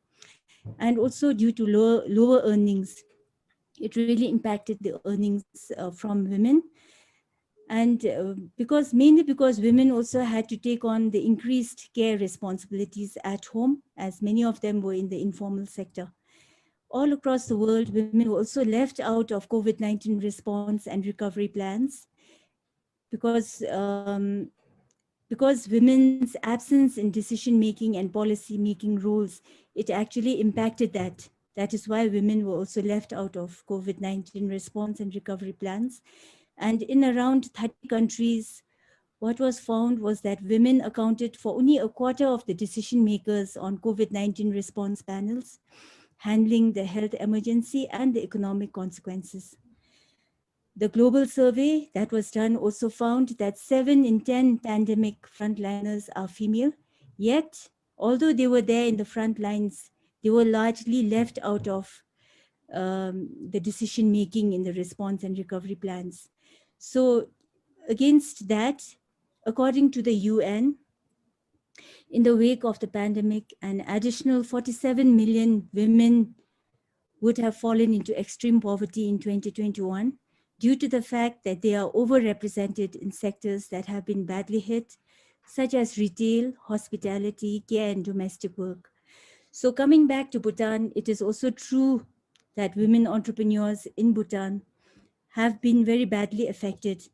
and also due to lower earnings. It really impacted the earnings from women. And mainly because women also had to take on the increased care responsibilities at home, as many of them were in the informal sector. All across the world, women were also left out of COVID-19 response and recovery plans because women's absence in decision-making and policy-making roles, it actually impacted that. That is why women were also left out of COVID-19 response and recovery plans. And in around 30 countries, what was found was that women accounted for only a quarter of the decision makers on COVID-19 response panels, handling the health emergency and the economic consequences. The global survey that was done also found that 7 in 10 pandemic frontliners are female, yet, although they were there in the front lines, they were largely left out of the decision making in the response and recovery plans. So against that, according to the UN, in the wake of the pandemic, an additional 47 million women would have fallen into extreme poverty in 2021 due to the fact that they are overrepresented in sectors that have been badly hit, such as retail, hospitality, care, and domestic work. So coming back to Bhutan, it is also true that women entrepreneurs in Bhutan have been very badly affected,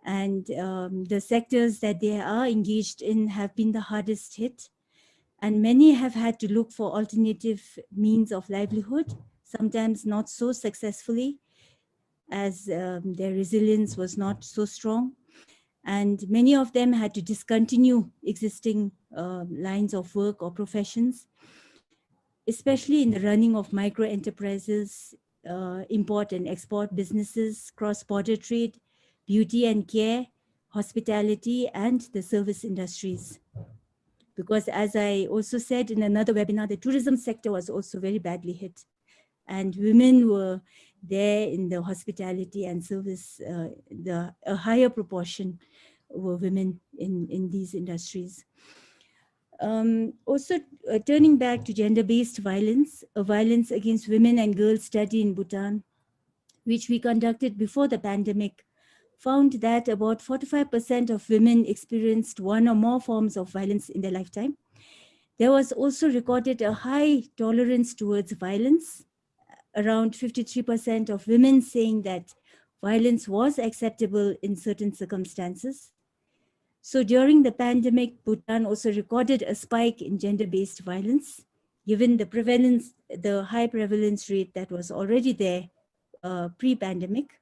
and the sectors that they are engaged in have been the hardest hit, and many have had to look for alternative means of livelihood, sometimes not so successfully, as their resilience was not so strong. And many of them had to discontinue existing lines of work or professions, especially in the running of micro enterprises, import and export businesses, cross-border trade, beauty and care, hospitality, and the service industries. Because as I also said in another webinar, the tourism sector was also very badly hit. And women were there in the hospitality and service, a higher proportion were women in these industries. Also, turning back to gender-based violence, a violence against women and girls study in Bhutan, which we conducted before the pandemic, found that about 45% of women experienced one or more forms of violence in their lifetime. There was also recorded a high tolerance towards violence, around 53% of women saying that violence was acceptable in certain circumstances. So during the pandemic, Bhutan also recorded a spike in gender-based violence, given the high prevalence rate that was already there pre-pandemic.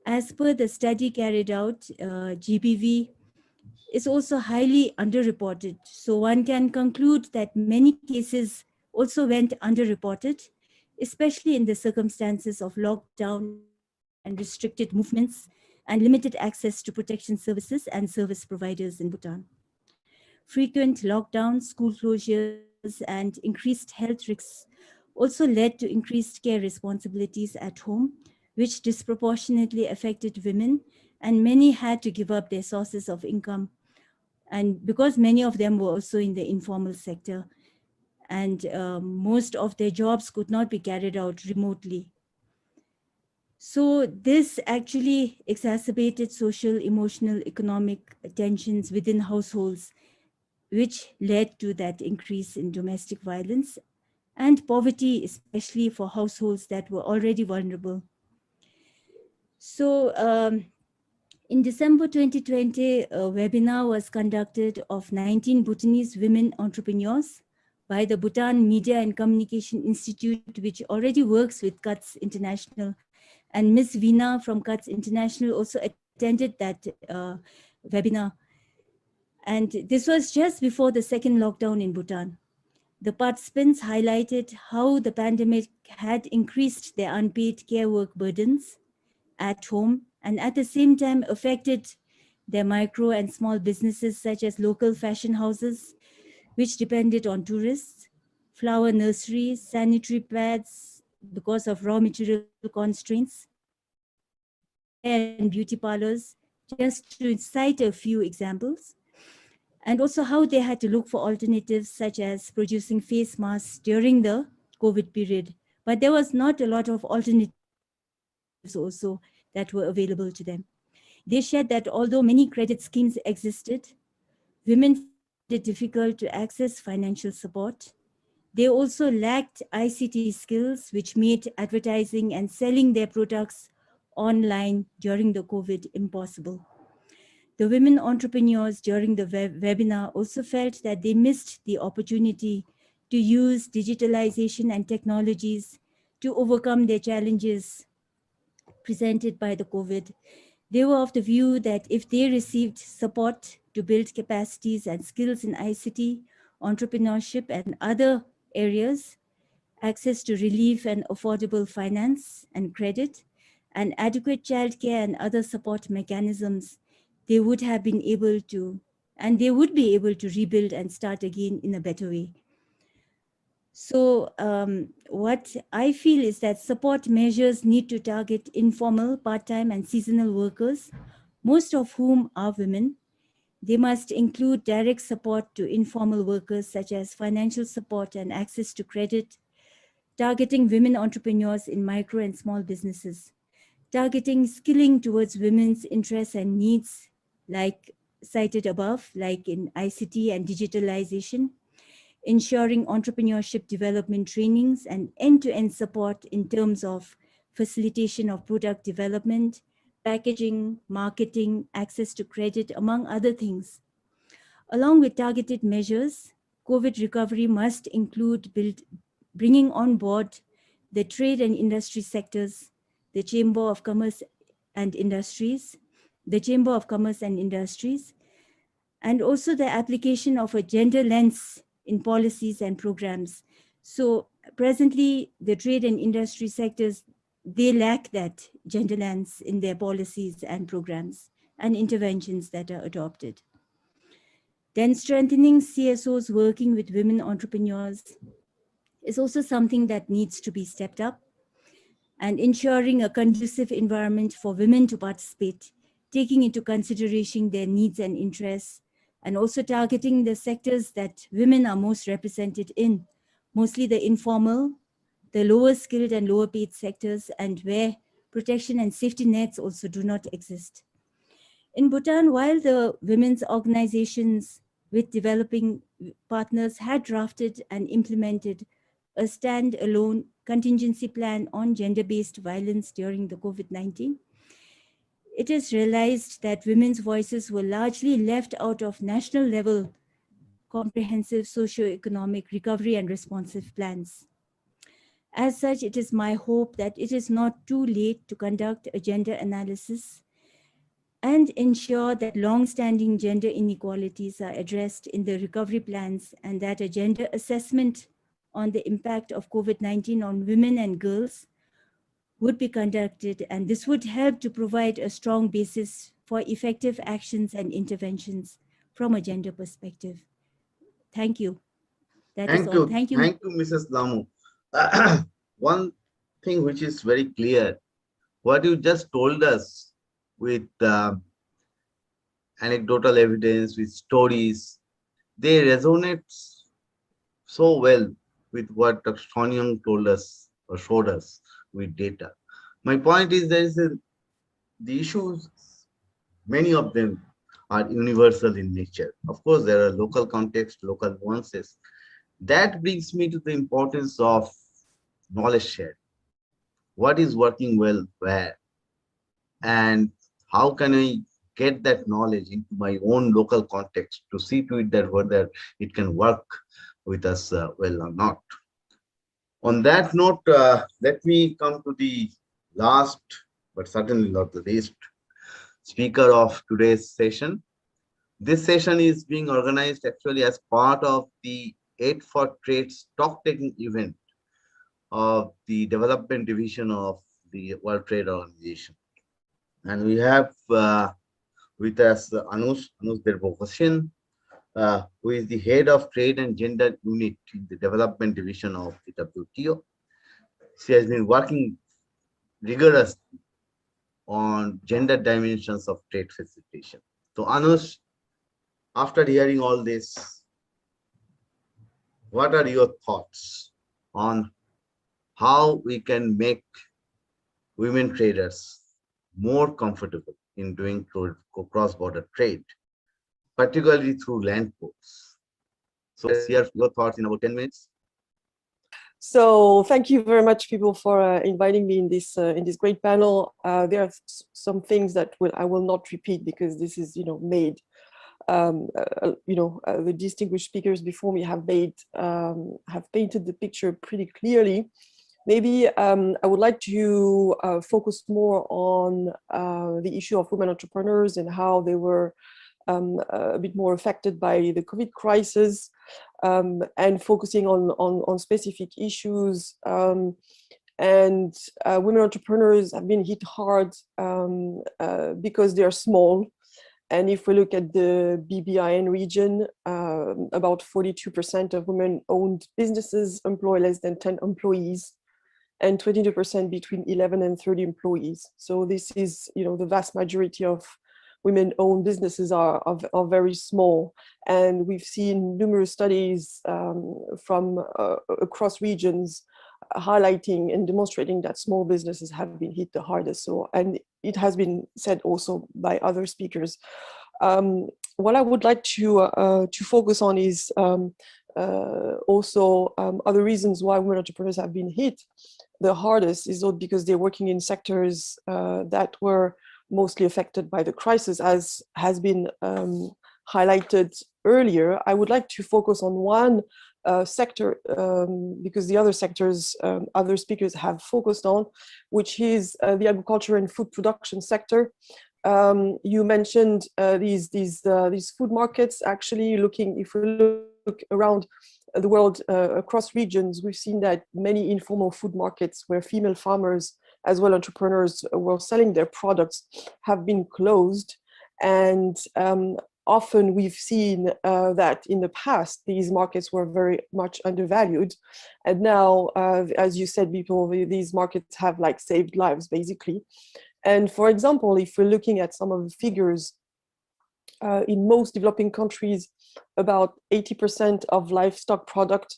As per the study carried out, GBV is also highly underreported. So one can conclude that many cases also went underreported, especially in the circumstances of lockdown and restricted movements and limited access to protection services and service providers in Bhutan. Frequent lockdowns, school closures, and increased health risks also led to increased care responsibilities at home, which disproportionately affected women, and many had to give up their sources of income. And because many of them were also in the informal sector, and most of their jobs could not be carried out remotely. So this actually exacerbated social, emotional, economic tensions within households, which led to that increase in domestic violence and poverty, especially for households that were already vulnerable. So in December 2020, a webinar was conducted of 19 Bhutanese women entrepreneurs by the Bhutan Media and Communication Institute, which already works with CUTS International. And Ms. Veena from CUTS International also attended that webinar. And this was just before the second lockdown in Bhutan. The participants highlighted how the pandemic had increased their unpaid care work burdens at home and at the same time affected their micro and small businesses such as local fashion houses, which depended on tourists, flower nurseries, sanitary pads because of raw material constraints, and beauty parlors, just to cite a few examples. And also how they had to look for alternatives such as producing face masks during the COVID period. But there was not a lot of alternatives also that were available to them. They shared that although many credit schemes existed, women found it difficult to access financial support. They also lacked ICT skills, which made advertising and selling their products online during the COVID impossible. The women entrepreneurs during the webinar also felt that they missed the opportunity to use digitalization and technologies to overcome their challenges presented by the COVID. They were of the view that if they received support to build capacities and skills in ICT, entrepreneurship, and other areas, access to relief and affordable finance and credit, and adequate childcare and other support mechanisms, they would have been able to, and they would be able to rebuild and start again in a better way. So what I feel is that support measures need to target informal, part-time, and seasonal workers, most of whom are women. They must include direct support to informal workers, such as financial support and access to credit, targeting women entrepreneurs in micro and small businesses, targeting skilling towards women's interests and needs, like cited above, like in ICT and digitalization, ensuring entrepreneurship development trainings and end-to-end support in terms of facilitation of product development, packaging, marketing, access to credit, among other things. Along with targeted measures, COVID recovery must include bringing on board the trade and industry sectors, the Chamber of Commerce and Industries, and also the application of a gender lens in policies and programs. So presently, the trade and industry sectors, they lack that gender lens in their policies and programs and interventions that are adopted. Then strengthening CSOs working with women entrepreneurs is also something that needs to be stepped up, and ensuring a conducive environment for women to participate, taking into consideration their needs and interests, and also targeting the sectors that women are most represented in, mostly the informal, the lower skilled and lower paid sectors, and where protection and safety nets also do not exist. In Bhutan, while the women's organizations with developing partners had drafted and implemented a stand-alone contingency plan on gender-based violence during the COVID-19, it is realized that women's voices were largely left out of national level comprehensive socio-economic recovery and responsive plans. As such, it is my hope that it is not too late to conduct a gender analysis and ensure that long-standing gender inequalities are addressed in the recovery plans, and that a gender assessment on the impact of COVID-19 on women and girls would be conducted, and this would help to provide a strong basis for effective actions and interventions from a gender perspective. Thank you. That is all. Thank you. Thank you, Mrs. Lhamu. One thing which is very clear, what you just told us with anecdotal evidence, with stories, they resonate so well with what Dr. Cyn-Young told us or showed us with data. My point is the issues, many of them are universal in nature. Of course, there are local contexts, local nuances. That brings me to the importance of knowledge share. What is working well where? And how can I get that knowledge into my own local context to see to it that whether it can work with us well or not. On that note, let me come to the last, but certainly not the least, speaker of today's session. This session is being organized actually as part of the Aid for Trade stock-taking event of the development division of the World Trade Organization. And we have with us Anoush Boghossian, who is the head of trade and gender unit in the development division of the WTO. She has been working rigorously on gender dimensions of trade facilitation. So Anoush, after hearing all this, what are your thoughts on how we can make women traders more comfortable in doing cross-border trade, particularly through land ports? So let's hear your thoughts in about 10 minutes. So thank you very much, people, for inviting me in this great panel. There are some things that I will not repeat because this is, made. The distinguished speakers before me have painted the picture pretty clearly. Maybe I would like to focus more on the issue of women entrepreneurs and how they were a bit more affected by the COVID crisis, and focusing on specific issues. And women entrepreneurs have been hit hard because they are small. And if we look at the BBIN region, about 42% of women-owned businesses employ less than 10 employees, and 22% between 11 and 30 employees. So this is, the vast majority of women-owned businesses are very small. And we've seen numerous studies from across regions highlighting and demonstrating that small businesses have been hit the hardest. So, and it has been said also by other speakers. What I would like to focus on is also other reasons why women entrepreneurs have been hit the hardest is not because they're working in sectors that were mostly affected by the crisis, as has been highlighted earlier. I would like to focus on one sector because the other sectors other speakers have focused on, which is the agriculture and food production sector. You mentioned these food markets. Actually, if we look around the world across regions, we've seen that many informal food markets where female farmers as well entrepreneurs were selling their products have been closed. And often we've seen that in the past, these markets were very much undervalued. And now, as you said, these markets have saved lives, basically. And for example, if we're looking at some of the figures, in most developing countries, about 80% of livestock product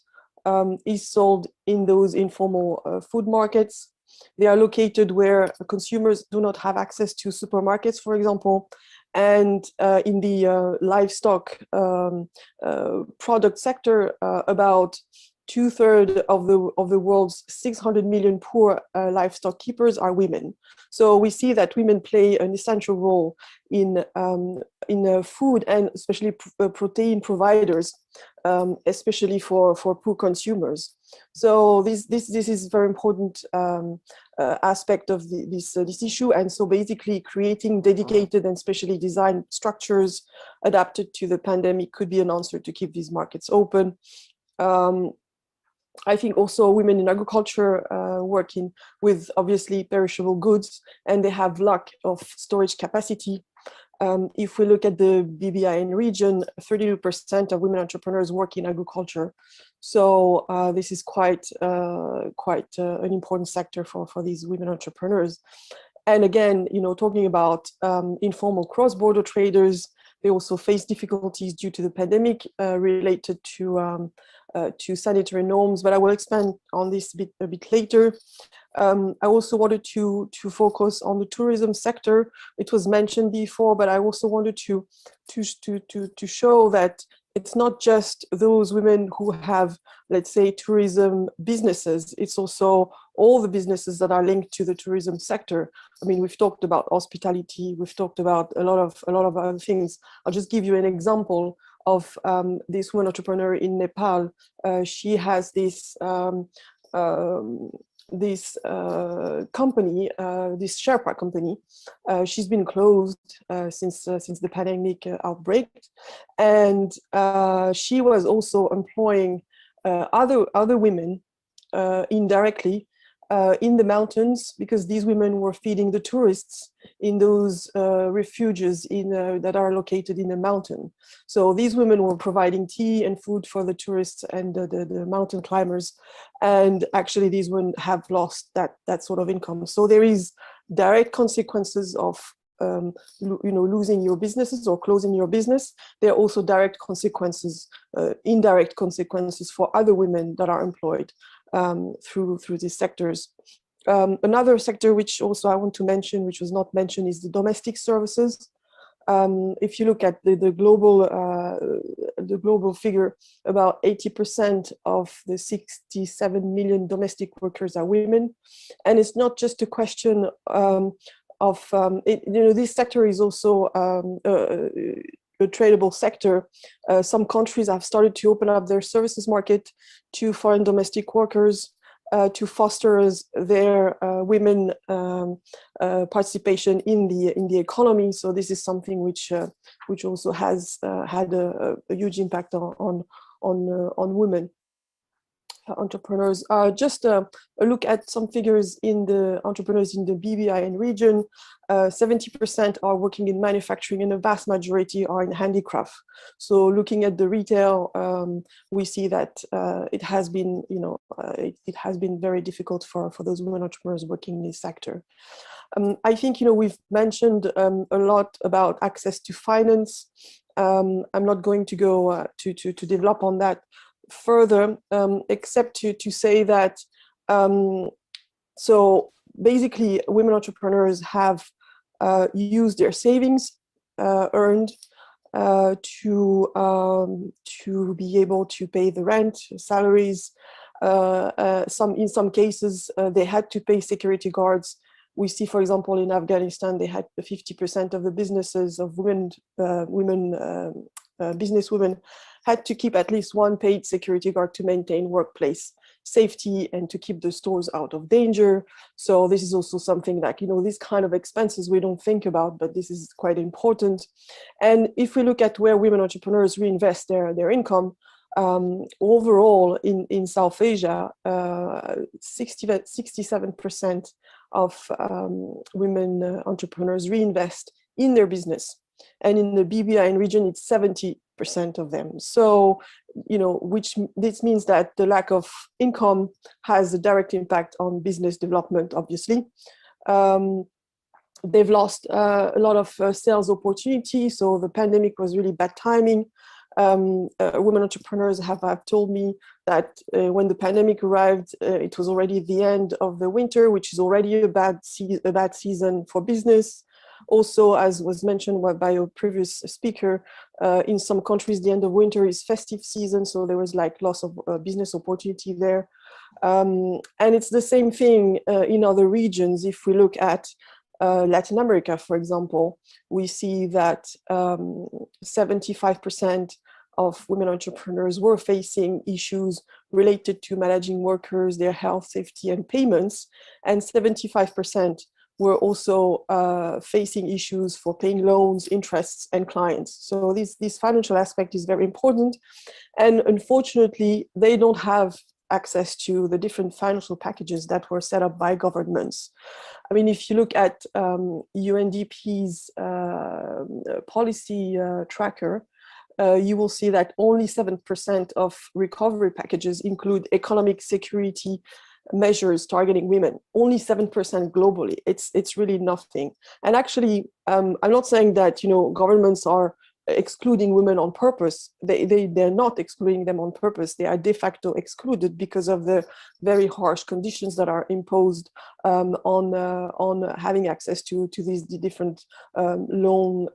is sold in those informal food markets. They are located where consumers do not have access to supermarkets, for example. And in the livestock product sector, about 2/3 of the world's 600 million poor livestock keepers are women. So we see that women play an essential role in food and especially protein providers, especially for poor consumers. So this is a very important aspect of this issue. And so basically creating dedicated and specially designed structures adapted to the pandemic could be an answer to keep these markets open. I think also women in agriculture working with obviously perishable goods, and they have lack of storage capacity. If we look at the BBIN region, 32% of women entrepreneurs work in agriculture. So this is quite an important sector for these women entrepreneurs. And again, talking about informal cross-border traders, they also face difficulties due to the pandemic related to sanitary norms, but I will expand on this a bit later. I also wanted to focus on the tourism sector. It was mentioned before, but I also wanted to show that it's not just those women who have, let's say, tourism businesses. It's also all the businesses that are linked to the tourism sector. I mean, we've talked about hospitality. We've talked about a lot of other things. I'll just give you an example of this woman entrepreneur in Nepal. She has this company, this Sherpa company. She's been closed since the pandemic outbreak, and she was also employing other women indirectly in the mountains, because these women were feeding the tourists in those refuges that are located in the mountain. So these women were providing tea and food for the tourists and the mountain climbers. And actually these women have lost that sort of income. So there is direct consequences of losing your businesses or closing your business. There are also direct consequences, indirect consequences for other women that are employed through these sectors. Another sector which also I want to mention, which was not mentioned, is the domestic services. If you look at the global figure, about 80% of the 67 million domestic workers are women, and it's not just a question this sector is also a tradable sector. Some countries have started to open up their services market to foreign domestic workers to foster their women participation in the economy. So this is something which also has had a huge impact on women entrepreneurs. Just a look at some figures in the entrepreneurs in the BBIN region. 70% are working in manufacturing, and a vast majority are in handicraft. So looking at the retail, we see that it has been, it has been very difficult for those women entrepreneurs working in this sector. I think, we've mentioned a lot about access to finance. I'm not going to go to develop on that further, except to say that so basically women entrepreneurs have used their savings earned to be able to pay the rent, salaries. In some cases they had to pay security guards. We see, for example, in Afghanistan, they had 50% of the businesses of businesswomen had to keep at least one paid security guard to maintain workplace safety and to keep the stores out of danger. So this is also something that, these kind of expenses we don't think about, but this is quite important. And if we look at where women entrepreneurs reinvest their income, overall in South Asia, 67% of women entrepreneurs reinvest in their business. And in the BBIN region, it's 70% of them. So, this means that the lack of income has a direct impact on business development, obviously. They've lost a lot of sales opportunities. So the pandemic was really bad timing. Women entrepreneurs have told me that when the pandemic arrived, it was already the end of the winter, which is already a bad season for business. Also, as was mentioned by a previous speaker, in some countries, the end of winter is festive season, so there was loss of business opportunity there. And it's the same thing in other regions. If we look at Latin America, for example, we see that 75% of women entrepreneurs were facing issues related to managing workers, their health, safety, and payments, and 75% were also facing issues for paying loans, interests, and clients. So this financial aspect is very important. And unfortunately, they don't have access to the different financial packages that were set up by governments. I mean, if you look at UNDP's policy tracker, you will see that only 7% of recovery packages include economic security measures targeting women. Only 7% globally. It's really nothing. And actually, I'm not saying that governments are excluding women on purpose. They're not excluding them on purpose. They are de facto excluded because of the very harsh conditions that are imposed on having access to these different loan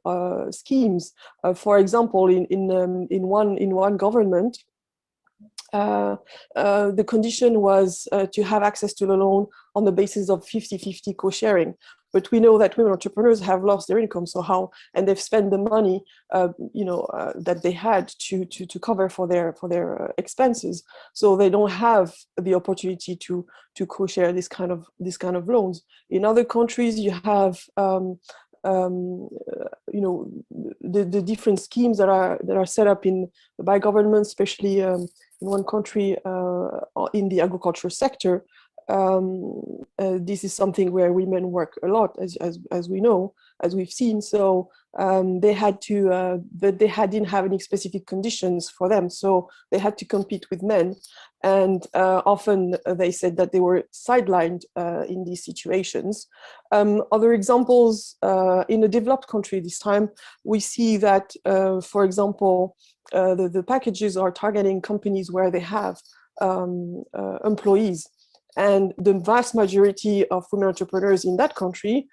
schemes. For example, in one government, the condition was to have access to the loan on the basis of 50-50 co-sharing. but we know that women entrepreneurs have lost their income. So how, and they've spent the money, that they had to cover for their expenses. So they don't have the opportunity to co-share this kind of loans. In other countries, you have the different schemes that are set up by governments, especially in one country in the agriculture sector. This is something where women work a lot, as we know, as we've seen. So they had to, but they didn't have any specific conditions for them. So they had to compete with men. And often they said that they were sidelined in these situations. Other examples, in a developed country this time, we see that, for example, the packages are targeting companies where they have employees. And the vast majority of women entrepreneurs in that country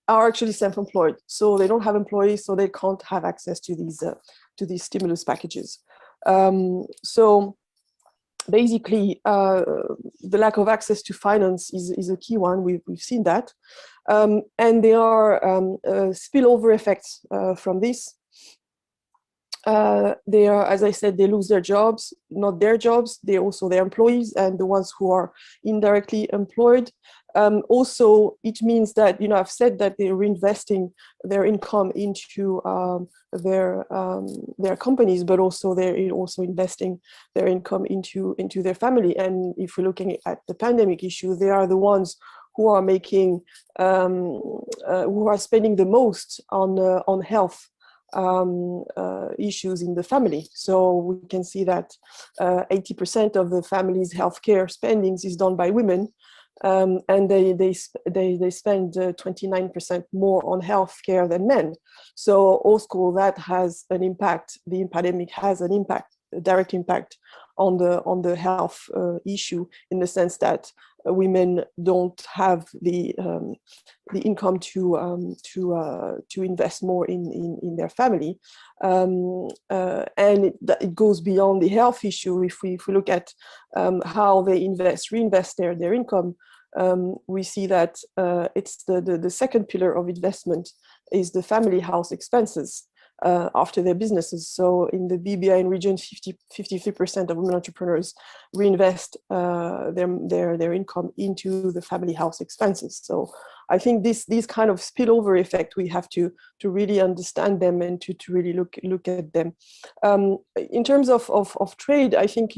are actually self-employed. So they don't have employees, so they can't have access to these stimulus packages. So basically, the lack of access to finance is a key one. We've seen that. And there are spillover effects from this. They are, as I said, they lose their jobs, not their jobs, they're also their employees and the ones who are indirectly employed. Also, it means that, I've said that they're reinvesting their income into their companies, but also they're also investing their income into their family. And if we're looking at the pandemic issue, they are the ones who are making, who are spending the most on health issues in the family. So we can see that 80% of the family's healthcare spendings is done by women, and they spend 29% more on healthcare than men. So also that has an impact. The pandemic has an impact, a direct impact on the health issue, in the sense that women don't have the income to invest more in their family, and it goes beyond the health issue. If we look at how they reinvest their income, we see that it's the second pillar of investment is the family house expenses after their businesses. So in the BBIN region, 53% of women entrepreneurs reinvest their income into the family house expenses. So I think these kind of spillover effect, we have to really understand them and to really look at them. In terms of trade, I think,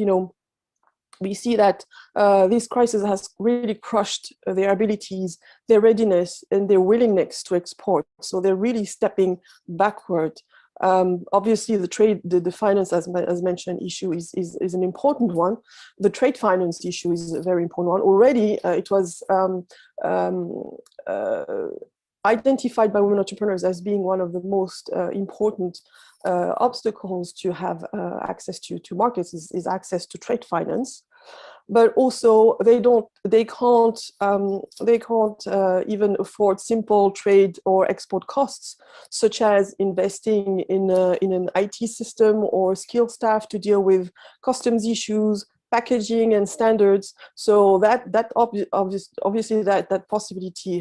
we see that this crisis has really crushed their abilities, their readiness, and their willingness to export. So they're really stepping backward. Obviously, the trade, the finance, as mentioned, issue is an important one. The trade finance issue is a very important one. Already, it was identified by women entrepreneurs as being one of the most important obstacles to have access to markets is access to trade finance. But also they can't even afford simple trade or export costs, such as investing in an IT system or skilled staff to deal with customs issues, packaging and standards. So obviously that possibility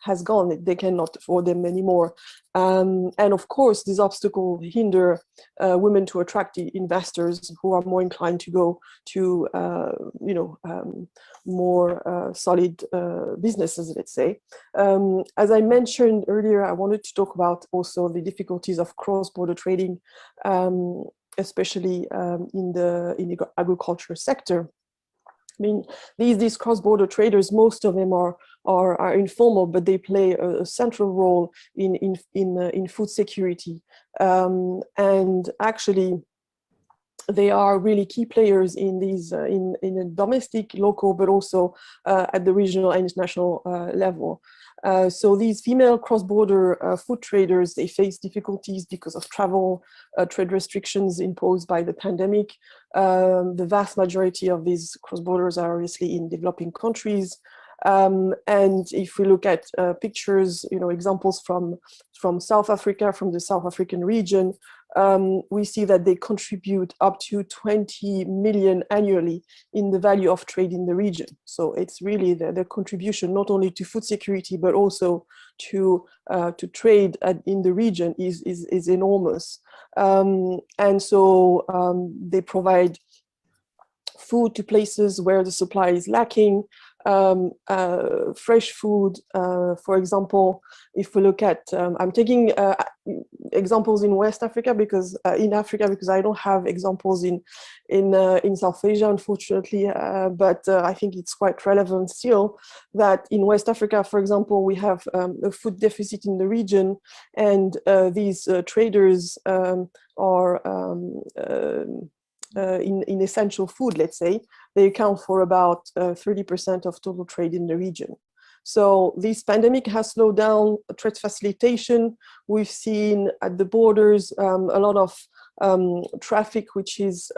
has gone. They cannot afford them anymore. And of course, these obstacles hinder women to attract the investors who are more inclined to go to more solid businesses, let's say. As I mentioned earlier, I wanted to talk about also the difficulties of cross-border trading, especially in the agriculture sector. I mean, these cross-border traders, most of them are informal, but they play a central role in food security. And actually, they are really key players in these in a domestic, local, but also at the regional and international level. So these female cross-border food traders, they face difficulties because of travel, trade restrictions imposed by the pandemic. The vast majority of these cross-borders are obviously in developing countries. And if we look at pictures, examples from South Africa, from the South African region, we see that they contribute up to 20 million annually in the value of trade in the region. So it's really the contribution not only to food security, but also to trade in the region is enormous. And so they provide food to places where the supply is lacking, fresh food. For example, if we look at, I'm taking examples in West Africa because I don't have examples in South Asia, unfortunately. But I think it's quite relevant still that in West Africa, for example, we have a food deficit in the region, and these traders are in essential food, let's say, they account for about 30% of total trade in the region. So this pandemic has slowed down trade facilitation. We've seen at the borders a lot of traffic, which is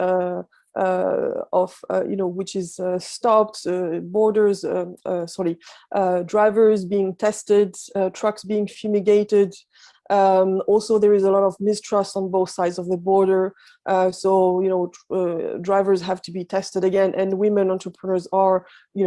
stopped, borders, drivers being tested, trucks being fumigated. Also, there is a lot of mistrust on both sides of the border. Drivers have to be tested again, and women entrepreneurs are,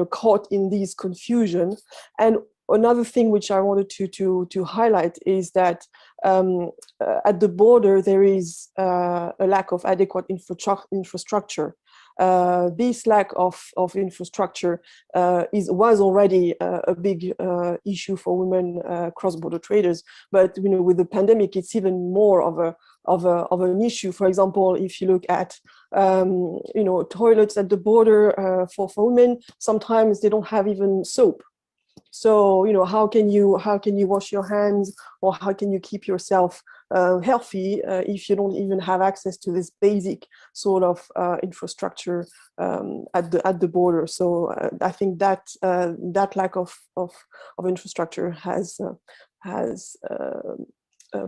caught in these confusion. And another thing which I wanted to highlight is that at the border, there is a lack of adequate infrastructure. This lack of infrastructure was already a big issue for women cross-border traders, but with the pandemic, it's even more of an issue. For example, if you look at toilets at the border for women, sometimes they don't have even soap. So how can you wash your hands, or how can you keep yourself healthy if you don't even have access to this basic sort of infrastructure at the border? So I think that that lack of infrastructure has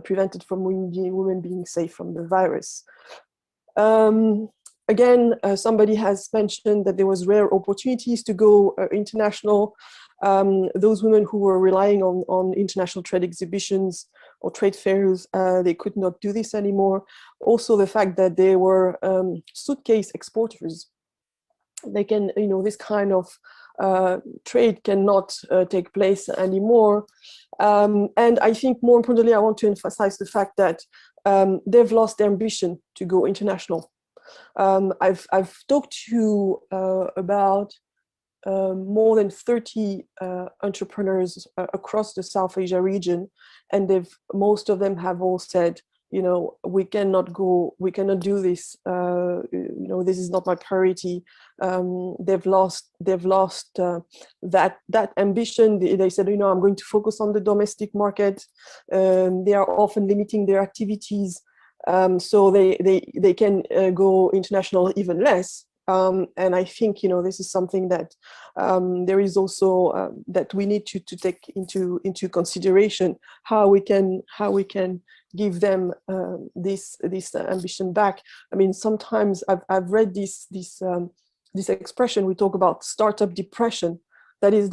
prevented from women being safe from the virus. Again, somebody has mentioned that there was rare opportunities to go international. Those women who were relying on international trade exhibitions or trade fairs, they could not do this anymore. Also, the fact that they were suitcase exporters. They can, this kind of trade cannot take place anymore. And I think more importantly, I want to emphasize the fact that they've lost their ambition to go international. I've talked to about more than 30 entrepreneurs across the South Asia region, and most of them have all said, we cannot do this. This is not my priority. They've lost that ambition. They said, I'm going to focus on the domestic market. They are often limiting their activities, so they can go international even less. And I think this is something that there is also that we need to take into consideration, how we can give them this ambition back. I mean, sometimes I've read this expression. We talk about startup depression. That is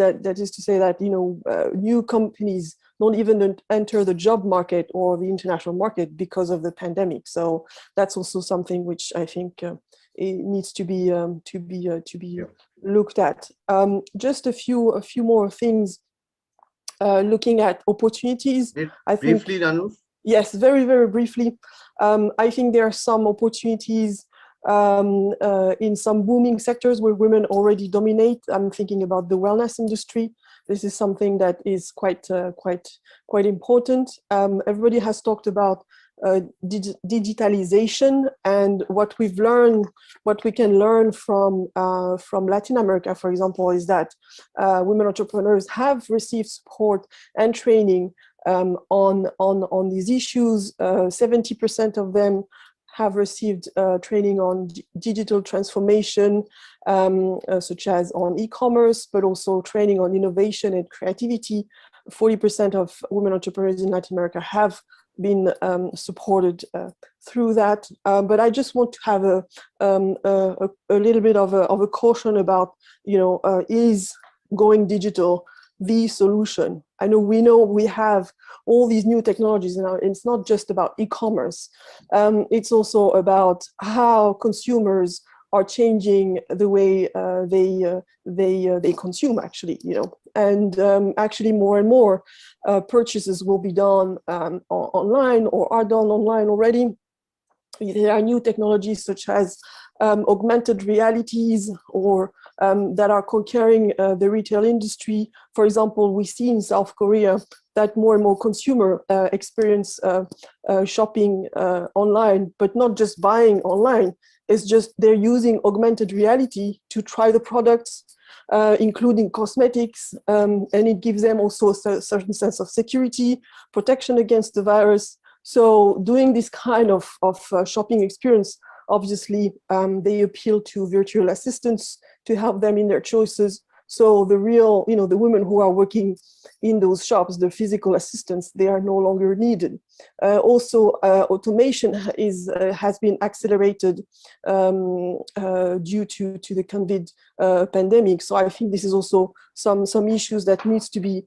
to say that new companies don't even enter the job market or the international market because of the pandemic. So that's also something which I think it needs to be looked at. Just a few more things. Looking at opportunities. Briefly, Anoush? Yes, very, very briefly. I think there are some opportunities in some booming sectors where women already dominate. I'm thinking about the wellness industry. This is something that is quite important. Everybody has talked about digitalization, and what we can learn from Latin America, for example, is that women entrepreneurs have received support and training on these issues. 70% of them have received training on digital transformation, such as on e-commerce, but also training on innovation and creativity. 40% of women entrepreneurs in Latin America have been supported through that. But I just want to have a little bit of a caution about, is going digital the solution? I know we have all these new technologies now. It's not just about e-commerce. It's also about how consumers are changing the way they consume, actually, and actually more and more purchases will be done online or are done online already. There are new technologies such as augmented realities or that are conquering the retail industry. For example, we see in South Korea that more and more consumer experience shopping online, but not just buying online. It's just they're using augmented reality to try the products, including cosmetics, and it gives them also a certain sense of security, protection against the virus. So doing this kind of shopping experience, obviously, they appeal to virtual assistants to help them in their choices. So the real, the women who are working in those shops, the physical assistants, they are no longer needed. Also, automation has been accelerated due to the COVID pandemic. So I think this is also some issues that needs to be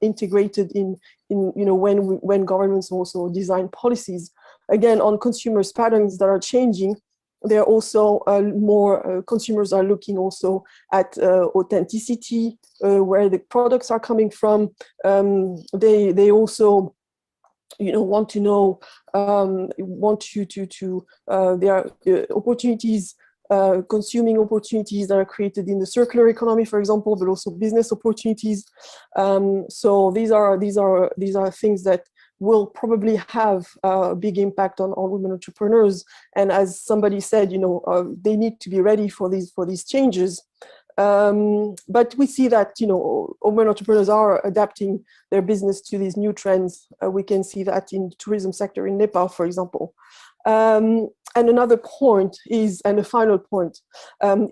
integrated in when governments also design policies. Again, on consumers' patterns that are changing, there are also more consumers are looking also at authenticity, where the products are coming from. They also want to know, there are opportunities, consuming opportunities that are created in the circular economy, for example, but also business opportunities. So these are things that will probably have a big impact on women entrepreneurs. And as somebody said, they need to be ready for these changes. But we see that women entrepreneurs are adapting their business to these new trends. We can see that in the tourism sector in Nepal, for example. And another point is, and the final point,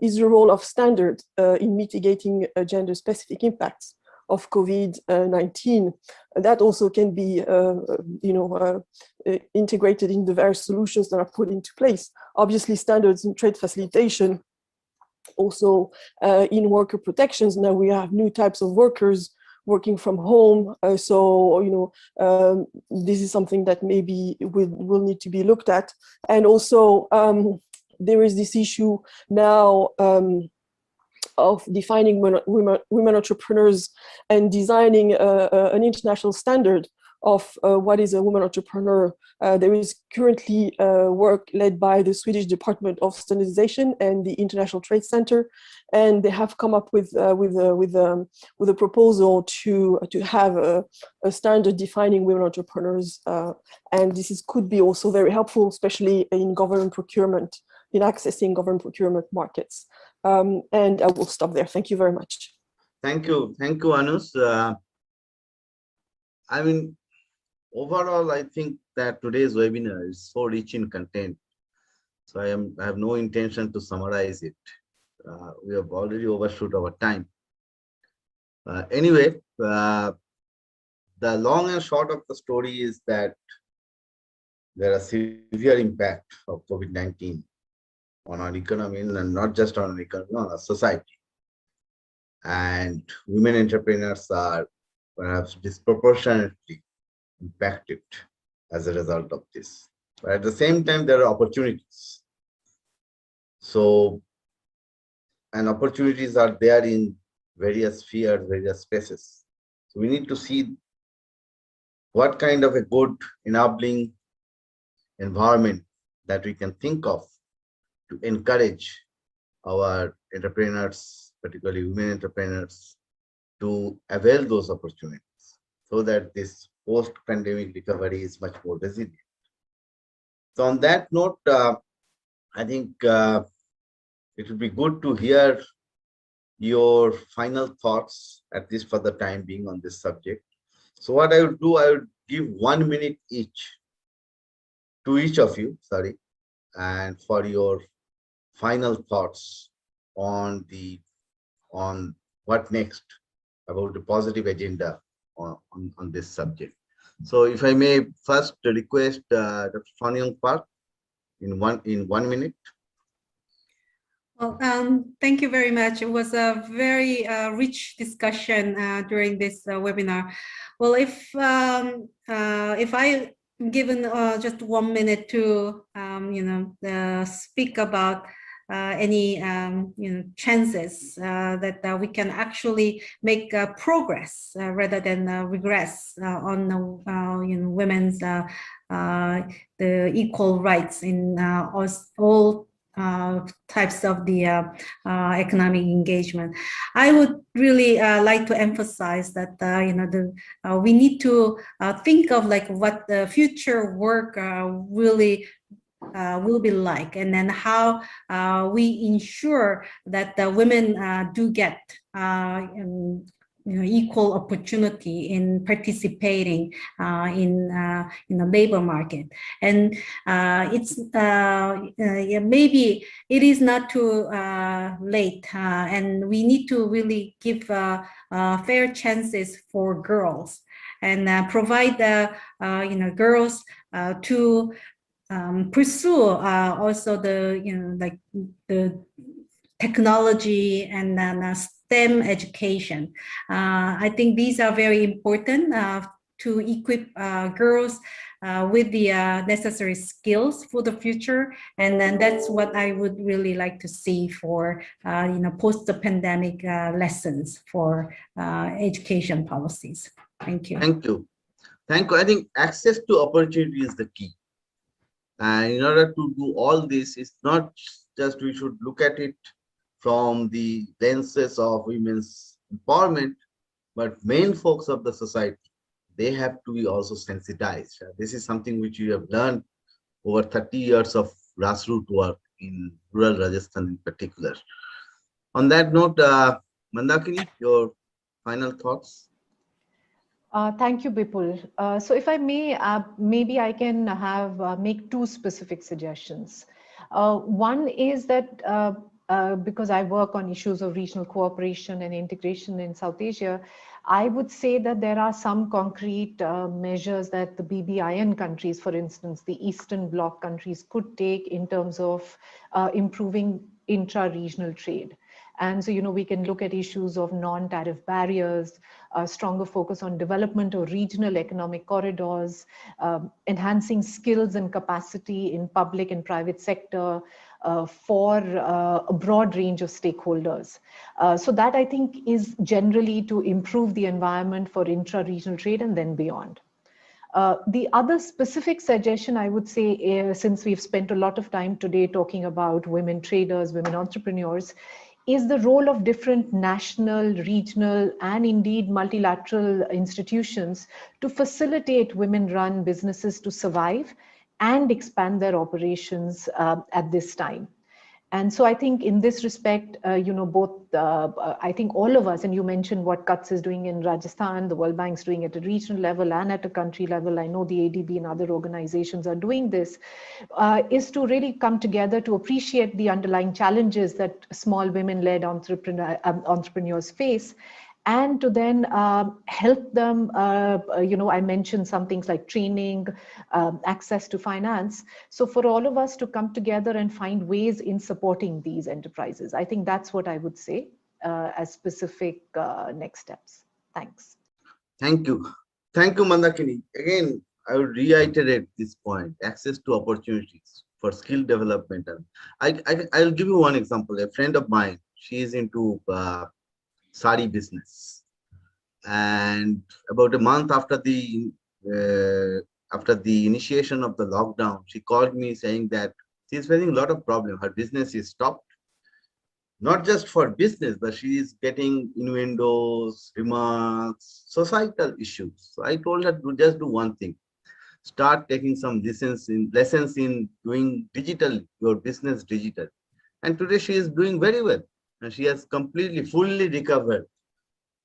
is the role of standards in mitigating gender-specific impacts of COVID-19. That also can be, integrated in the various solutions that are put into place. Obviously, standards in trade facilitation, also in worker protections. Now we have new types of workers working from home. So, this is something that maybe will need to be looked at. And also, there is this issue now of defining women entrepreneurs and designing an international standard of what is a woman entrepreneur. There is currently work led by the Swedish Department of Standardization and the International Trade Center, and they have come up with a proposal to have a standard defining women entrepreneurs, and this could be also very helpful, especially in government procurement, in accessing government procurement markets. And I will stop there. Thank you very much. Thank you, Anoush. I mean, overall, I think that today's webinar is so rich in content. So I have no intention to summarize it. We have already overshot our time. Anyway, the long and short of the story is that there are severe impact of COVID-19 on our economy, and not just on our economy, on our society. And women entrepreneurs are perhaps disproportionately impacted as a result of this. But at the same time, there are opportunities. So, and opportunities are there in various spheres, various spaces. So we need to see what kind of a good enabling environment that we can think of to encourage our entrepreneurs, particularly women entrepreneurs, to avail those opportunities so that this post-pandemic recovery is much more resilient. So on that note, I think it would be good to hear your final thoughts, at least for the time being, on this subject. So what I would do, I would give 1 minute each to each of you, and for your final thoughts on what next about the positive agenda on this subject. So if I may first request Dr. Cyn-Young Park in one minute. Well, thank you very much. It was a very rich discussion during this webinar. Well, if I given just 1 minute to speak about any chances that we can actually make progress rather than regress on women's the equal rights in all types of the economic engagement. I would really like to emphasize that we need to think of like what the future work really will be like, and then how we ensure that the women do get equal opportunity in participating in the labor market. And it's maybe it is not too late, and we need to really give fair chances for girls, and provide girls to pursue also the like the technology and then STEM education. I think these are very important to equip girls with the necessary skills for the future, and then that's what I would really like to see for post-pandemic lessons for education policies. Thank you. Thank you. Thank you. I think access to opportunity is the key. And in order to do all this, it's not just we should look at it from the lenses of women's empowerment, but main folks of the society, they have to be also sensitized. This is something which we have learned over 30 years of grassroots work in rural Rajasthan in particular. On that note, Mandakini, your final thoughts? Thank you, Bipul. So if I may, maybe I can have make two specific suggestions. One is that because I work on issues of regional cooperation and integration in South Asia, I would say that there are some concrete measures that the BBIN countries, for instance, the Eastern Bloc countries could take in terms of improving intra-regional trade. And so, we can look at issues of non-tariff barriers, stronger focus on development of regional economic corridors, enhancing skills and capacity in public and private sector for a broad range of stakeholders. So that I think is generally to improve the environment for intra-regional trade and then beyond. The other specific suggestion I would say, since we've spent a lot of time today talking about women traders, women entrepreneurs, is the role of different national, regional, and indeed multilateral institutions to facilitate women-run businesses to survive and expand their operations at this time. And so I think in this respect, I think all of us, and you mentioned what CUTS is doing in Rajasthan, the World Bank's doing at a regional level and at a country level. I know the ADB and other organizations are doing this, is to really come together to appreciate the underlying challenges that small women-led entrepreneurs face, and to then help them, I mentioned some things like training, access to finance. So for all of us to come together and find ways in supporting these enterprises, I think that's what I would say as specific next steps. Thanks. Thank you. Thank you, Mandakini. Again, I would reiterate this point, access to opportunities for skill development. I'll give you one example. A friend of mine, she is into sari business, and about a month after the initiation of the lockdown, she called me saying that she's facing a lot of problems. Her business is stopped, not just for business, but she is getting innuendos, remarks, societal issues. So I told her to just do one thing: start taking some lessons in doing digital, your business digital. And today she is doing very well. And she has fully recovered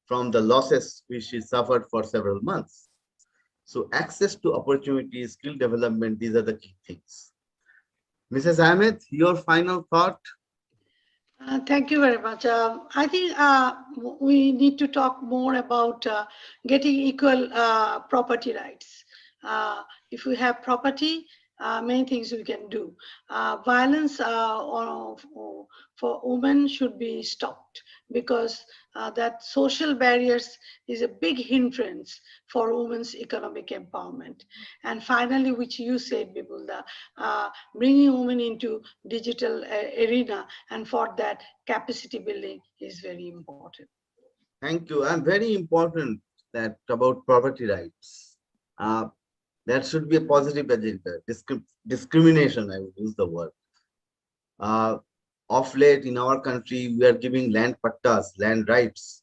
from the losses which she suffered for several months. So access to opportunities, skill development, these are the key things. Mrs. Ahmed, your final thought? Thank you very much. I think we need to talk more about getting equal property rights. If we have property, many things we can do. Violence Lhamu for women should be stopped, because that social barriers is a big hindrance for women's economic empowerment. And finally, which you said, Bipul, bringing women into digital arena, and for that capacity building is very important. Thank you. And very important that about property rights. That should be a positive agenda. Discrimination, I would use the word. Of late in our country, we are giving land pattas, land rights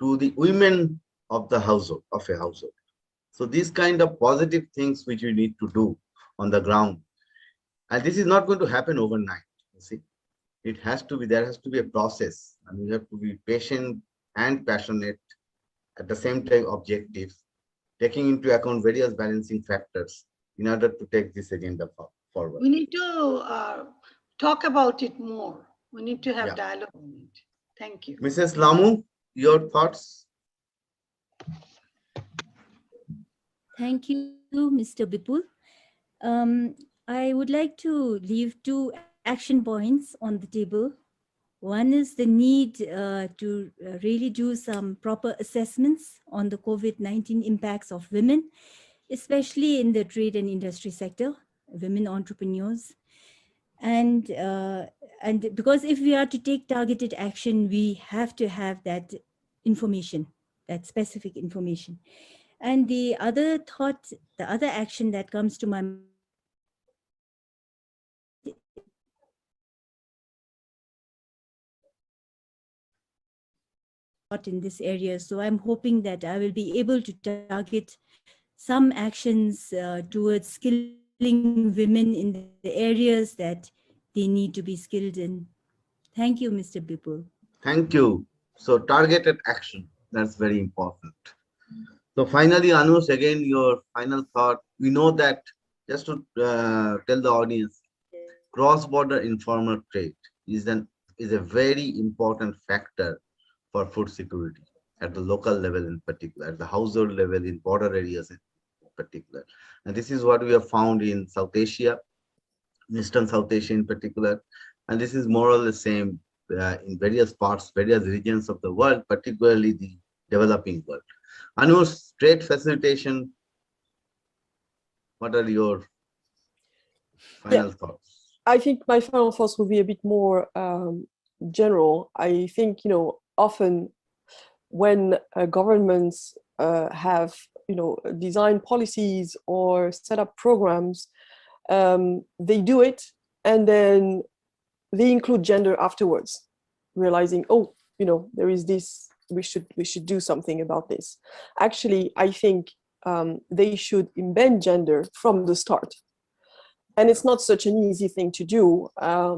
to the women of the household, of a household. So these kind of positive things which we need to do on the ground. And this is not going to happen overnight. You see, it has to be, there has to be a process, and we have to be patient and passionate, at the same time objective, taking into account various balancing factors in order to take this agenda forward. We need to talk about it more. We need to have dialogue on it. Thank you. Mrs. Lhamu, your thoughts? Thank you, Mr. Bipul. I would like to leave 2 action points on the table. One is the need to really do some proper assessments on the COVID-19 impacts of women, especially in the trade and industry sector, women entrepreneurs. And because if we are to take targeted action, we have to have that information, that specific information. And the other thought, the other action that comes to my mind in this area. So I'm hoping that I will be able to target some actions towards skilling women in the areas that they need to be skilled in. Thank you, Mr. Bipul. Thank you. So targeted action, that's very important. So finally, Anoush, again, your final thought. We know that, just to tell the audience, cross-border informal trade is a very important factor for food security at the local level in particular, at the household level in border areas in particular. And this is what we have found in South Asia, Eastern South Asia in particular. And this is more or less same in various parts, various regions of the world, particularly the developing world. Anoush, trade facilitation, what are your final thoughts? I think my final thoughts will be a bit more general. I think, often when governments have, designed policies or set up programs, they do it and then they include gender afterwards, realizing, oh, there is this, we should do something about this. Actually, I think they should embed gender from the start. And it's not such an easy thing to do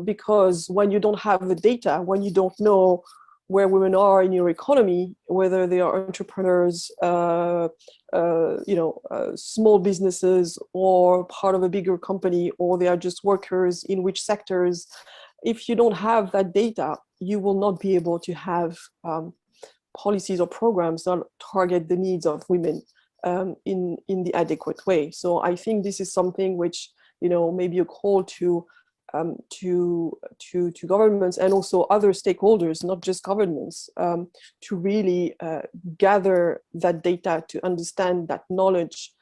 because when you don't have the data, when you don't know where women are in your economy, whether they are entrepreneurs, small businesses, or part of a bigger company, or they are just workers in which sectors, if you don't have that data, you will not be able to have policies or programs that target the needs of women in the adequate way. So I think this is something which, maybe a call to governments and also other stakeholders, not just governments, to really gather that data, to understand that knowledge.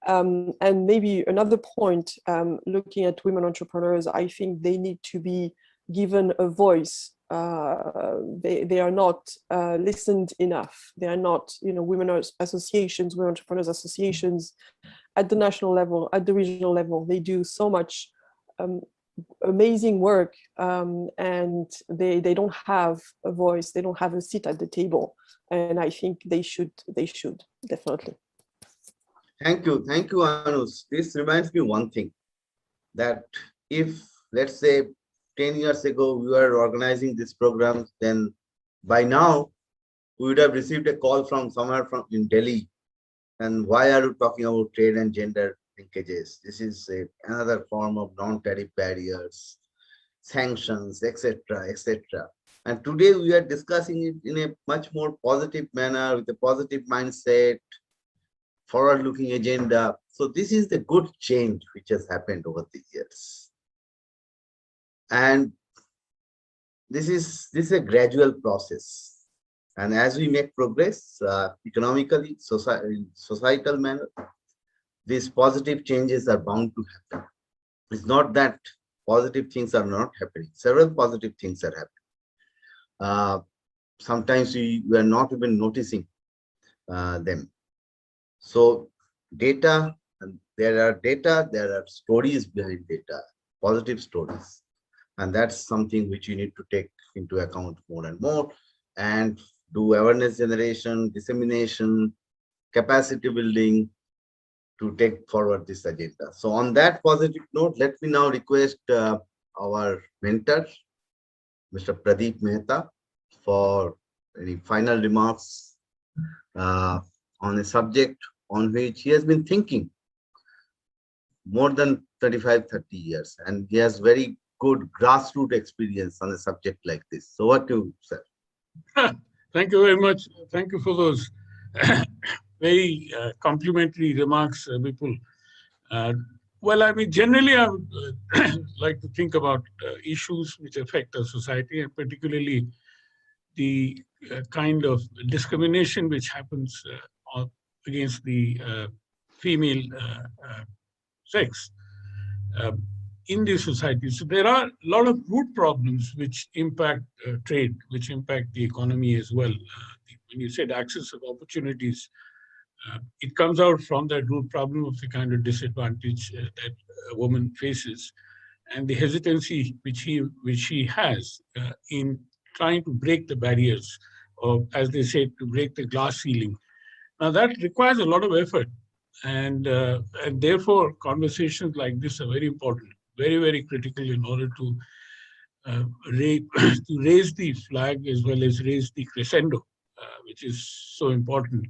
And maybe another point, looking at women entrepreneurs, I think they need to be given a voice. They are not listened enough. They are not, women associations, women entrepreneurs associations at the national level, at the regional level. They do so much amazing work, and they don't have a voice. They don't have a seat at the table. And I think they should definitely. Thank you, Anoush. This reminds me one thing, that if, let's say, 10 years ago we were organizing this program, then by now we would have received a call from somewhere in Delhi, and why are you talking about trade and gender linkages? This is another form of non-tariff barriers, sanctions, etc., etc. And today we are discussing it in a much more positive manner, with a positive mindset, forward-looking agenda. So this is the good change which has happened over the years. And this is a gradual process. And as we make progress economically, societal manner, these positive changes are bound to happen. It's not that positive things are not happening. Several positive things are happening. Sometimes we are not even noticing them. So data, and there are stories behind data, positive stories. And that's something which you need to take into account more and more, and do awareness generation, dissemination, capacity building to take forward this agenda. So on that positive note, let me now request our mentor, Mr. Pradeep Mehta, for any final remarks on a subject on which he has been thinking more than 35, 30 years, and he has very good grassroots experience on a subject like this. So what do you say? Thank you very much. Thank you for those very complimentary remarks, Bipul. Well, I mean, generally, I would like to think about issues which affect our society, and particularly the kind of discrimination which happens against the female sex in the society. So there are a lot of root problems which impact trade, which impact the economy as well. When you said access of opportunities, it comes out from that root problem of the kind of disadvantage that a woman faces, and the hesitancy which she has in trying to break the barriers, or as they say, to break the glass ceiling. Now that requires a lot of effort, and therefore conversations like this are very important, very, very critical in order to raise the flag as well as raise the crescendo, which is so important.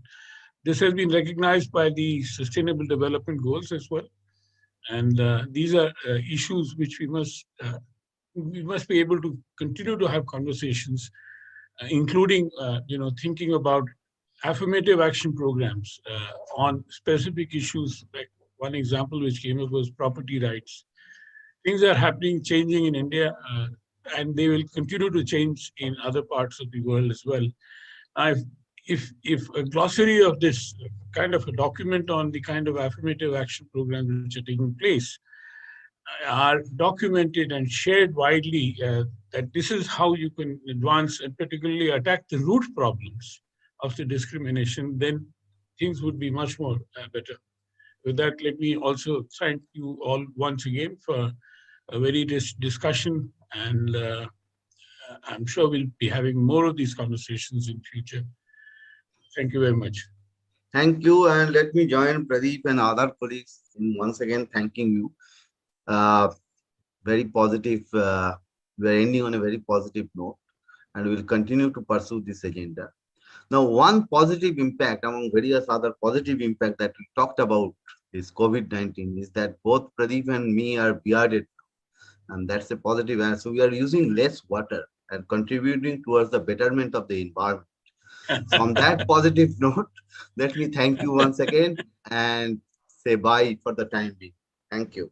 This has been recognized by the Sustainable Development Goals as well, and these are issues which we must be able to continue to have conversations, including thinking about affirmative action programs on specific issues. Like one example which came up was property rights. Things are happening, changing in India, and they will continue to change in other parts of the world as well. If a glossary of this kind of a document on the kind of affirmative action programs which are taking place are documented and shared widely, that this is how you can advance and particularly attack the root problems of the discrimination, then things would be much more better. With that, let me also thank you all once again for a very rich discussion, and I'm sure we'll be having more of these conversations in future. Thank you very much. Thank you, and let me join Pradeep and other colleagues in once again thanking you. Very positive, we are ending on a very positive note, and we will continue to pursue this agenda. Now, one positive impact among various other positive impact that we talked about is COVID-19 is that both Pradeep and me are bearded, and that's a positive. And so we are using less water and contributing towards the betterment of the environment. So on that positive note, let me thank you once again and say bye for the time being. Thank you.